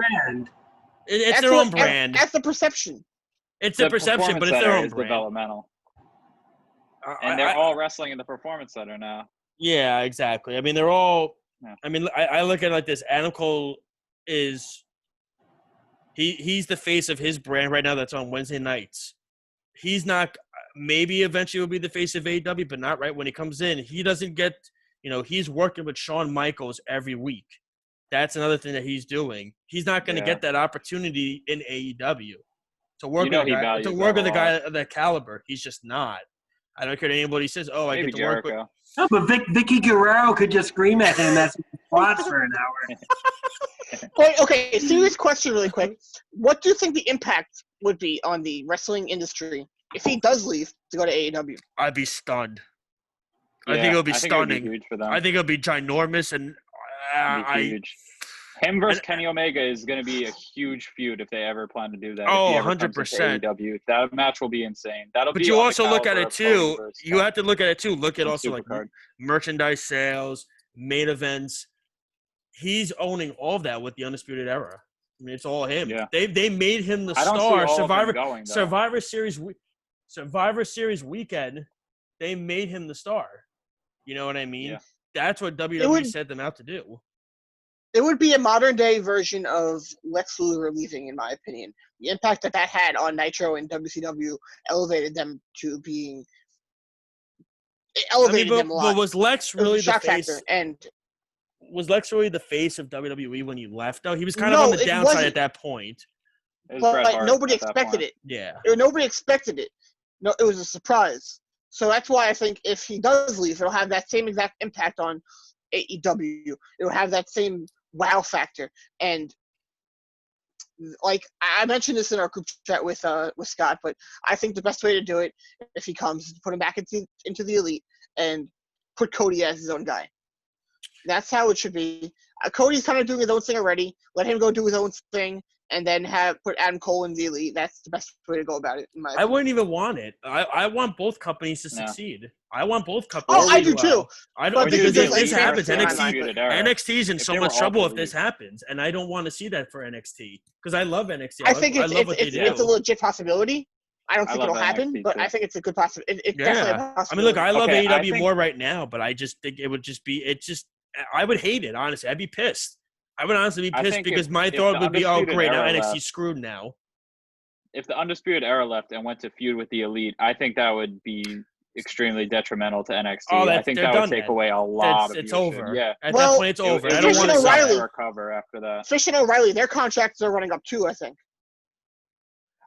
It's their own brand. That's the perception. It's a perception, but it's their own brand. Developmental. And they're all wrestling in the Performance Center now. Yeah, exactly. I mean, they're all – I mean, I look at it like this. Adam Cole is – he's the face of his brand right now that's on Wednesday nights. He's not – maybe eventually will be the face of AEW, but not right when he comes in. He doesn't get – he's working with Shawn Michaels every week. That's another thing that he's doing. He's not going to get that opportunity in AEW. To work with a guy of that caliber, he's just not. I don't care what anybody says. Oh, I get to work with. No, but Vicky Guerrero could just scream at him as he spots for an hour. Wait, okay, serious question, really quick. What do you think the impact would be on the wrestling industry if he does leave to go to AEW? I'd be stunned. I think it'll be stunning. Huge for them. I think it'll be ginormous, and huge. Him versus Kenny Omega is going to be a huge feud if they ever plan to do that. Oh, 100%. That match will be insane. But you also look at it too. You have to look at it too. Look at also like merchandise sales, main events. He's owning all of that with the Undisputed Era. I mean, it's all him. Yeah. They made him the star. Survivor Series weekend, they made him the star. You know what I mean? Yeah. That's what WWE set them out to do. It would be a modern-day version of Lex Luger leaving, in my opinion. The impact that had on Nitro and WCW elevated them to being It I elevated mean, him a but lot. was Lex It was really a the shock face? factor. And Was Lex really the face of WWE when you left? Though he was kind of No, on the it downside wasn't. at that point. It was Bret but Hart nobody at that expected point. it. Yeah. Nobody expected it. No, it was a surprise. So that's why I think if he does leave, it'll have that same exact impact on AEW. It'll have that same wow factor. And like I mentioned this in our group chat with Scott, but I think the best way to do it if he comes is to put him back into the elite and put Cody as his own guy. That's how it should be. Cody's kind of doing his own thing already. Let him go do his own thing, and then put Adam Cole in the elite. That's the best way to go about it, in my I opinion. wouldn't even want it. I want both companies to No. succeed. I want both companies. Oh, to I do do too. well. I don't But because this if is this like happens, fair NXT Undisputed Era. NXT's in If so they much were all trouble to if this leave. happens, and I don't want to see that for NXT because I love NXT. I think I love what they do. it's a legit possibility. I don't I think love it'll happen, NXT but too. I think it's a good possibility. It's definitely a Yeah, I mean, possibility. look, I love Okay, I AEW think- more right now, but I just think it would just be I would hate it honestly. I'd be pissed. I would honestly be I pissed think because if- my if thought the would be, oh Undisputed great, now Era NXT's left- screwed now. If the Undisputed Era left and went to feud with the Elite, I think that would be extremely detrimental to NXT. Oh, I think they're that would done take then. away a lot of It's viewership. over. Yeah. At Well, that point, it's over. It I would don't Fish want and to see never O'Reilly- that. recover after that. Fish and O'Reilly, their contracts are running up too, I think.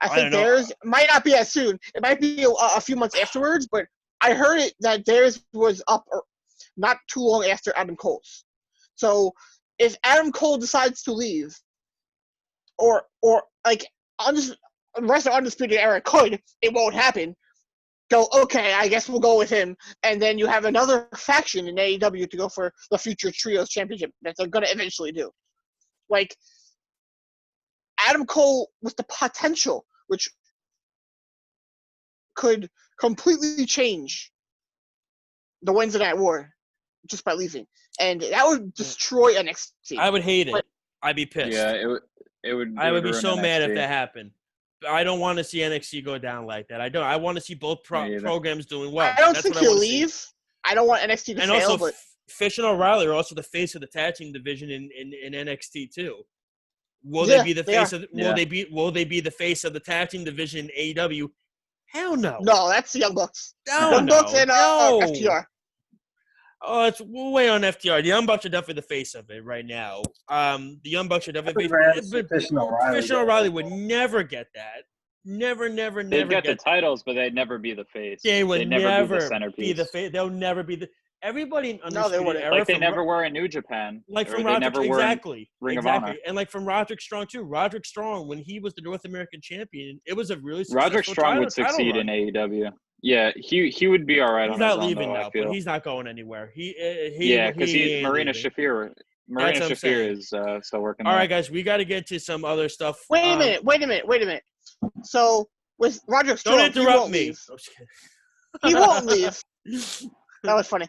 I I think don't know. theirs might not be as soon. It might be a few months afterwards, but I heard it that theirs was up not too long after Adam Cole's. So if Adam Cole decides to leave, or like the rest of Undisputed Era could, it won't happen. Go, okay, I guess we'll go with him. And then you have another faction in AEW to go for the future Trios Championship that they're going to eventually do. Like, Adam Cole with the potential, which could completely change the Wednesday Night War just by leaving. And that would destroy NXT. I would hate it. But- I'd be pissed. Yeah, it would. I would be ruin so mad if NXT. that happened. I don't want to see NXT go down like that. I don't. I want to see both Me either. programs doing well. I don't That's think what I he'll wanna see. leave. I don't want NXT to And fail, also, but Fish and O'Reilly are also the face of the tag team division in NXT too. Will Yeah, they be the they face are. of? Yeah. Will they be the face of the tag team division in AEW? Hell no. no, that's the Young Bucks. No, Young no, Bucks and no. FTR. Oh, it's way on FTR. The Young Bucks are definitely the face of it right now. The Young Bucks are definitely but Fish and O'Reilly. Fish and O'Reilly would never get that. Never They'd get the titles, but they'd never be the face. They would They'd never be the centerpiece. face. They'll never be the. Everybody in No, they Undisputed wouldn't. Era Like they from never were in New Japan. like or from they Roderick, never were in exactly, Ring of exactly, Honor. and like from Roderick Strong too. Roderick Strong, when he was the North American champion, it was a really successful Roderick Strong would title succeed run. in AEW. Yeah, he would be all right He's on not his own, leaving though, now, I feel. but he's not going anywhere. Yeah, because ain't Marina leaving. Shafir. That's Marina what I'm saying. Shafir is still working. All there. right, guys, we got to get to some other stuff. Wait a minute. So with Roderick Strong, Don't interrupt he won't me. leave. I'm just kidding. He won't leave. That was funny.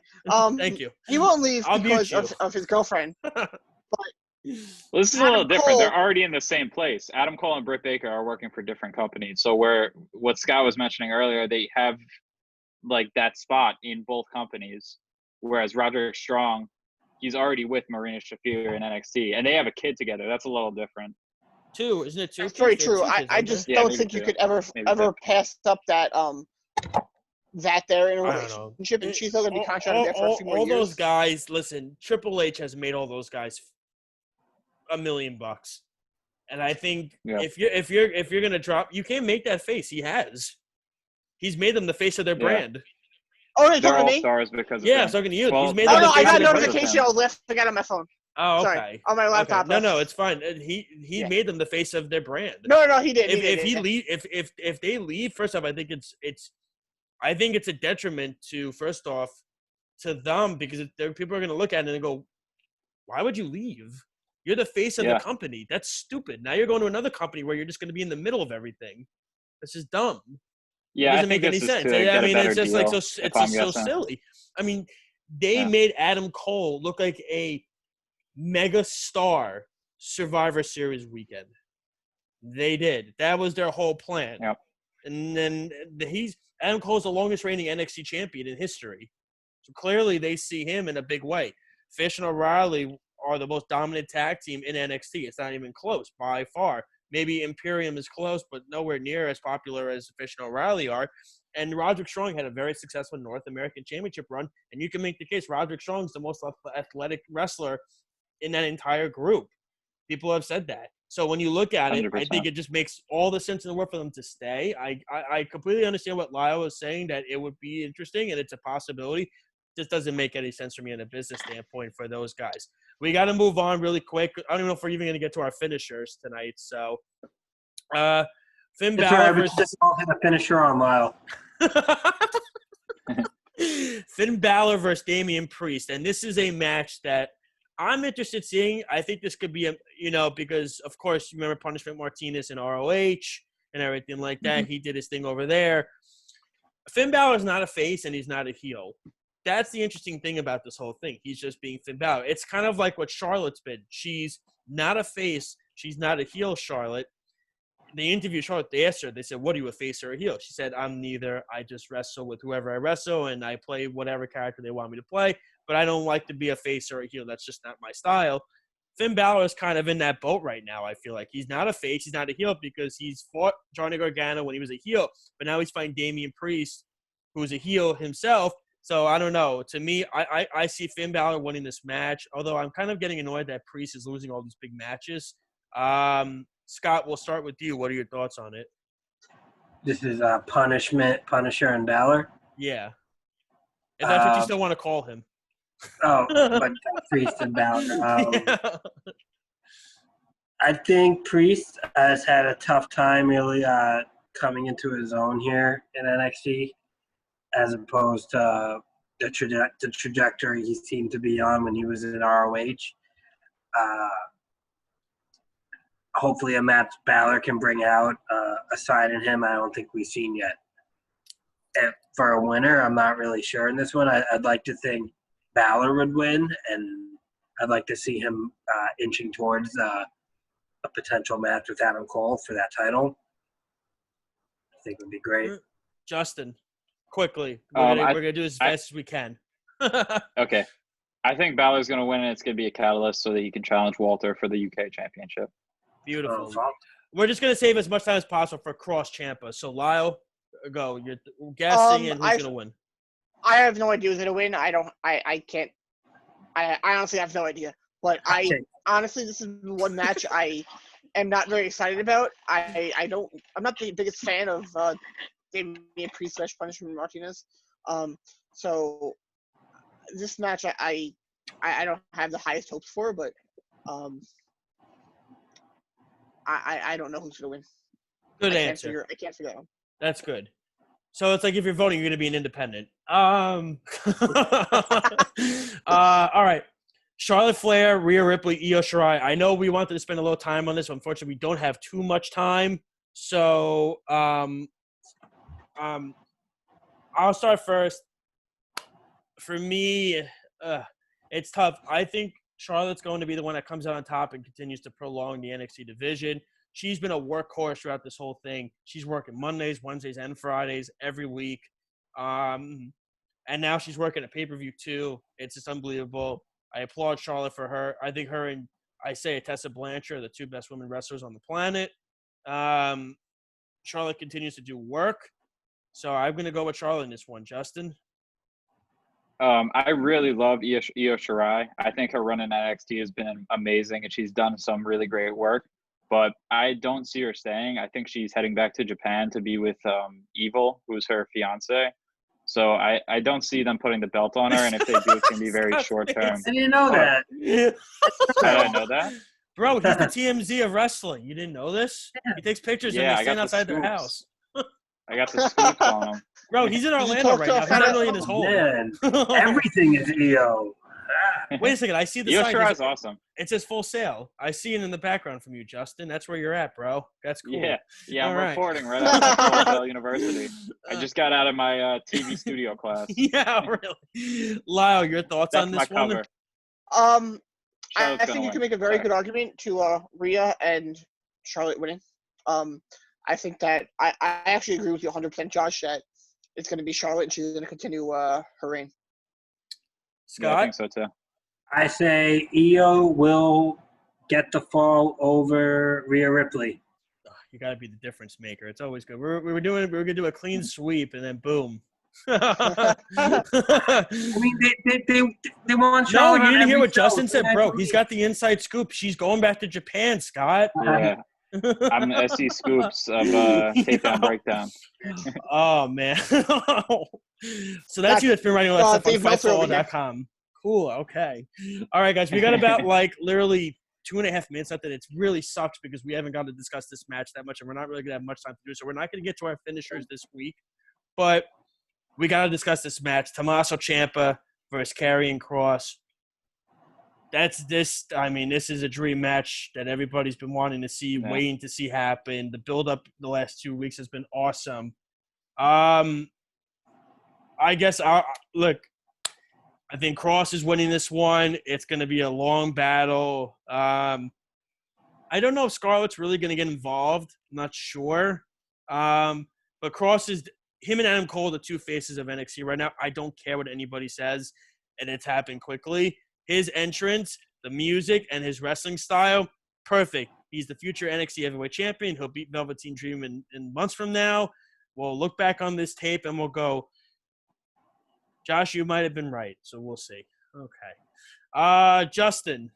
Thank you. He won't leave I'll mute because you. of his girlfriend. Well, this is a Adam little different. They're Cole- already in the same place. Adam Cole and Britt Baker are working for different companies. So what Scott was mentioning earlier, they have like that spot in both companies. Whereas Roderick Strong, he's already with Marina Shafir in NXT, and they have a kid together. That's a little different. Two, isn't it two? That's very kids? They have true. two kids, I don't just they? Yeah, don't maybe think you two. could ever Maybe pass up that that they're in a I don't know. relationship, and she's still gonna be contracted there for a few more all years. those guys, listen, Triple H has made all those guys $1 million, and I think Yeah. if you're gonna drop, you can't make that face. He has. He's made them the face of their Yeah. brand. Oh, you're They're talking all to me? stars because of Yeah, him. so can you. Well, He's made Oh them no, the I face got of a their notification. brand. I was laughing at on my phone. Oh, Sorry, okay. on my laptop. Okay. No, yes. it's fine. He Yeah. made them the face of their brand. No, he did. If he he did. leave, if they leave, first off, I think it's a detriment to first off to them because people are going to look at it and go, why would you leave? You're the face of Yeah. the company. That's stupid. Now you're going to another company where you're just going to be in the middle of everything. That's just dumb. Yeah, It I doesn't think make any this is sense. to get I a mean, better it's just deal, like so. if It's I'm just so guessing. silly. I mean, they Yeah. made Adam Cole look like a mega star Survivor Series weekend. They did. That was their whole plan. Yep. And then Adam Cole's the longest reigning NXT champion in history. So clearly they see him in a big way. Fish and O'Reilly are the most dominant tag team in NXT. It's not even close by far. Maybe Imperium is close, but nowhere near as popular as Fish and O'Reilly are. And Roderick Strong had a very successful North American Championship run, and you can make the case Roderick Strong's the most athletic wrestler in that entire group. People have said that. So when you look at it, 100%. I think it just makes all the sense in the world for them to stay. I completely understand what Lyle was saying, that it would be interesting and it's a possibility. Just doesn't make any sense for me in a business standpoint for those guys. We got to move on really quick. I don't even know if we're even going to get to our finishers tonight. So, Finn Balor versus I'll hit a finisher on Lyle. Finn Balor versus Damian Priest, and this is a match that I'm interested in seeing. I think this could be because of course you remember Punishment Martinez in ROH and everything like that. Mm-hmm. He did his thing over there. Finn Balor is not a face and he's not a heel. That's the interesting thing about this whole thing. He's just being Finn Balor. It's kind of like what Charlotte's been. She's not a face. She's not a heel, Charlotte. They interviewed Charlotte. They asked her, they said, what are you, a face or a heel? She said, I'm neither. I just wrestle with whoever I wrestle, and I play whatever character they want me to play, but I don't like to be a face or a heel. That's just not my style. Finn Balor is kind of in that boat right now, I feel like. He's not a face. He's not a heel because he's fought Johnny Gargano when he was a heel, but now he's fighting Damian Priest, who's a heel himself. So I don't know. To me, I see Finn Balor winning this match, although I'm kind of getting annoyed that Priest is losing all these big matches. Scott, we'll start with you. What are your thoughts on it? This is Punisher, and Balor. Yeah. If that's what you still want to call him. Oh, but Priest and Balor. Yeah. I think Priest has had a tough time really coming into his own here in NXT, as opposed to the trajectory he seemed to be on when he was in ROH. Hopefully a match Balor can bring out a side in him I don't think we've seen yet. And for a winner, I'm not really sure in this one. I'd like to think Balor would win, and I'd like to see him inching towards a potential match with Adam Cole for that title. I think it would be great. Justin, quickly. We're going to do this as fast as we can. Okay. I think Balor's going to win, and it's going to be a catalyst so that he can challenge Walter for the UK Championship. Beautiful. We're just going to save as much time as possible for Cross Ciampa. So, Lyle, go. You're guessing and who's going to win. I have no idea who's going to win. I can't. I honestly have no idea. But honestly, this is one match I am not very excited about. I'm not the biggest fan of Damian Priest / Punishment Martinez. So this match I don't have the highest hopes for, but I don't know who's gonna win. Good answer. I can't figure that out. That's good. So it's like if you're voting, you're gonna be an independent. All right. Charlotte Flair, Rhea Ripley, Io Shirai. I know we wanted to spend a little time on this. Unfortunately, we don't have too much time. So I'll start first. For me, it's tough. I think Charlotte's going to be the one that comes out on top and continues to prolong the NXT division. She's been a workhorse throughout this whole thing. She's working Mondays, Wednesdays, and Fridays every week. And now she's working a pay-per-view too. It's just unbelievable. I applaud Charlotte for her. I think her and Tessa Blanchard are the two best women wrestlers on the planet. Charlotte continues to do work. So I'm going to go with Charlotte in this one. Justin? I really love Io Shirai. I think her run in NXT has been amazing, and she's done some really great work. But I don't see her staying. I think she's heading back to Japan to be with Evil, who's her fiance. So I don't see them putting the belt on her, and if they do, it's going to be very short term. I didn't know that. I didn't know that. Bro, he's the TMZ of wrestling. You didn't know this? He takes pictures and they stand outside their house. I got the scoops on him. Bro, he's in Orlando right now. He's not really in his home. Man, everything is EO. Wait a second. I see the Io sign. Shirai's awesome. It says full sale. I see it in the background from you, Justin. That's where you're at, bro. That's cool. Yeah, I'm All right. reporting right out of Full Sail University. I just got out of my TV studio class. Yeah, really. Lyle, your thoughts That's on this my one? cover. I think you can make a very good argument to Rhea and Charlotte winning. I think that I actually agree with you 100%, Josh, that it's going to be Charlotte and she's going to continue her reign. Scott? Yeah, I think so too. I say Io will get the fall over Rhea Ripley. You got to be the difference maker. It's always good. We were gonna do a clean sweep, and then boom. I mean, they want No, Charlotte you on didn't hear every what show, Justin said, bro. 2 He's got the inside scoop. She's going back to Japan, Scott. Yeah, I'm the SC Scoops of Takedown Breakdown. Oh man. So that's you that's been writing all that stuff on Dave Meltzer over here. fightful.com. Cool. Okay. All right, guys. We got about literally 2.5 minutes left, and it really sucks because we haven't got to discuss this match that much, and we're not really gonna have much time to do it. So we're not gonna get to our finishers this week, but we got to discuss this match: Tommaso Ciampa versus Karrion Kross. This is a dream match that everybody's been wanting to see, waiting to see happen. The build-up the last 2 weeks has been awesome. I guess look. I think Kross is winning this one. It's going to be a long battle. I don't know if Scarlett's really going to get involved. I'm not sure. But Kross is him and Adam Cole, the two faces of NXT right now. I don't care what anybody says, and it's happened quickly. His entrance, the music, and his wrestling style, perfect. He's the future NXT Heavyweight Champion. He'll beat Velveteen Dream in months from now. We'll look back on this tape and we'll go, Josh, you might have been right, so we'll see. Okay. Justin.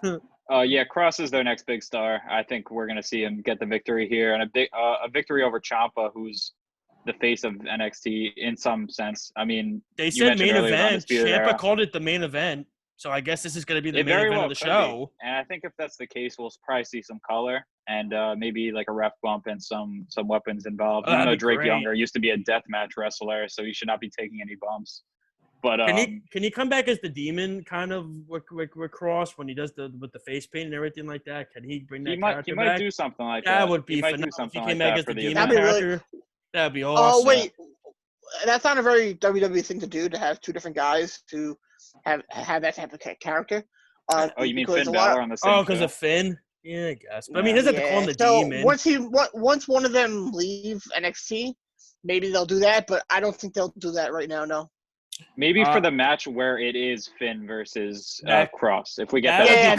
Yeah, Kross is their next big star. I think we're going to see him get the victory here, and a victory over Ciampa, who's the face of NXT in some sense. I mean, they said main event. Ciampa called it the main event, so I guess this is going to be the main event of the show. And I think if that's the case, we'll probably see some color and maybe like a ref bump and some weapons involved. Even though Drake Younger used to be a deathmatch wrestler, so he should not be taking any bumps. But can he come back as the demon kind of with Kross when he does with the face paint and everything like that? Can he bring that character back? He might do something like that. That would be phenomenal. If he came back as the demon character, that'd be awesome. Oh wait, that's not a very WWE thing to do, to have two different guys to have that type of character. You mean Finn Balor on the same show? Because of Finn? Yeah, I guess. But I mean, he doesn't have to call him the demon. Once one of them leave NXT, maybe they'll do that, but I don't think they'll do that right now, no. Maybe for the match where it is Finn versus Kross. If we get that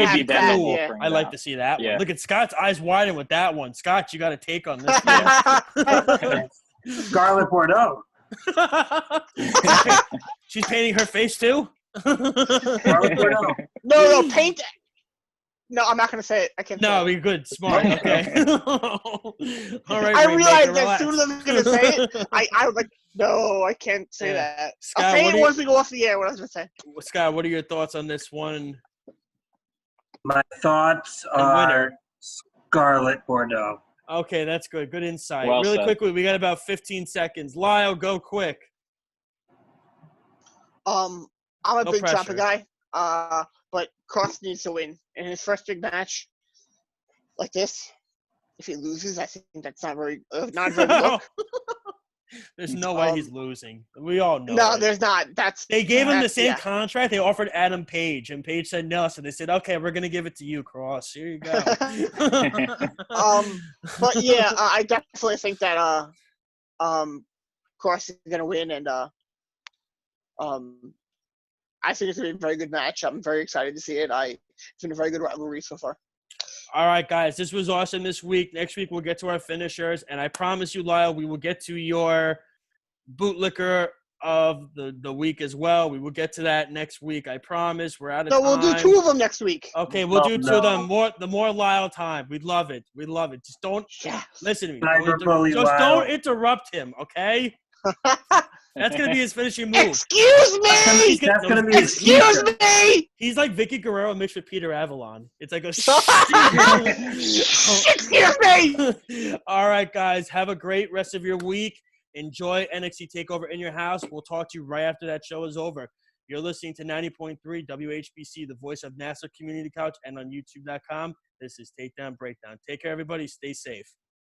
would be cool. Yeah. I'd like to see that one. Look at Scott's eyes widen with that one. Scott, you got a take on this one. Scarlet Bordeaux. She's painting her face too? Scarlet Bordeaux. No, paint. No, I'm not going to say it. I can't. No, you're good. Smart. Okay. All right. I realized that as soon as I was going to say it, I was like, no, I can't say that. Scott, I'll say it once we go off the air, what I was going to say. Scott, what are your thoughts on this one? My thoughts are Scarlet Bordeaux. Okay, that's good. Good insight. Well really said. Quickly, we got about 15 seconds. Lyle, go quick. I'm a big Ciampa guy, but Kross needs to win. In his first big match like this, if he loses, I think that's not very good look. There's no way he's losing. We all know. No, there's not. They gave him the same contract. They offered Adam Page, and Page said no. So they said, "Okay, we're gonna give it to you, Kross. Here you go." But yeah, I definitely think that Kross is gonna win, and I think it's gonna be a very good match. I'm very excited to see it. It's been a very good rivalry so far. All right, guys, this was awesome this week. Next week, we'll get to our finishers. And I promise you, Lyle, we will get to your bootlicker of the week as well. We will get to that next week. I promise. We're out of time. No, we'll do two of them next week. Okay, we'll do two of them. The more Lyle time. We'd love it. We'd love it. Just don't listen to me. Don't interrupt him, okay? That's going to be his finishing move. Excuse me! That's going to be his Excuse me! He's like Vicky Guerrero mixed with Peter Avalon. It's like a Excuse me! All right, guys. Have a great rest of your week. Enjoy NXT TakeOver in your house. We'll talk to you right after that show is over. You're listening to 90.3 WHBC, the voice of Nassau Community Couch, and on YouTube.com. This is Takedown Breakdown. Take care, everybody. Stay safe.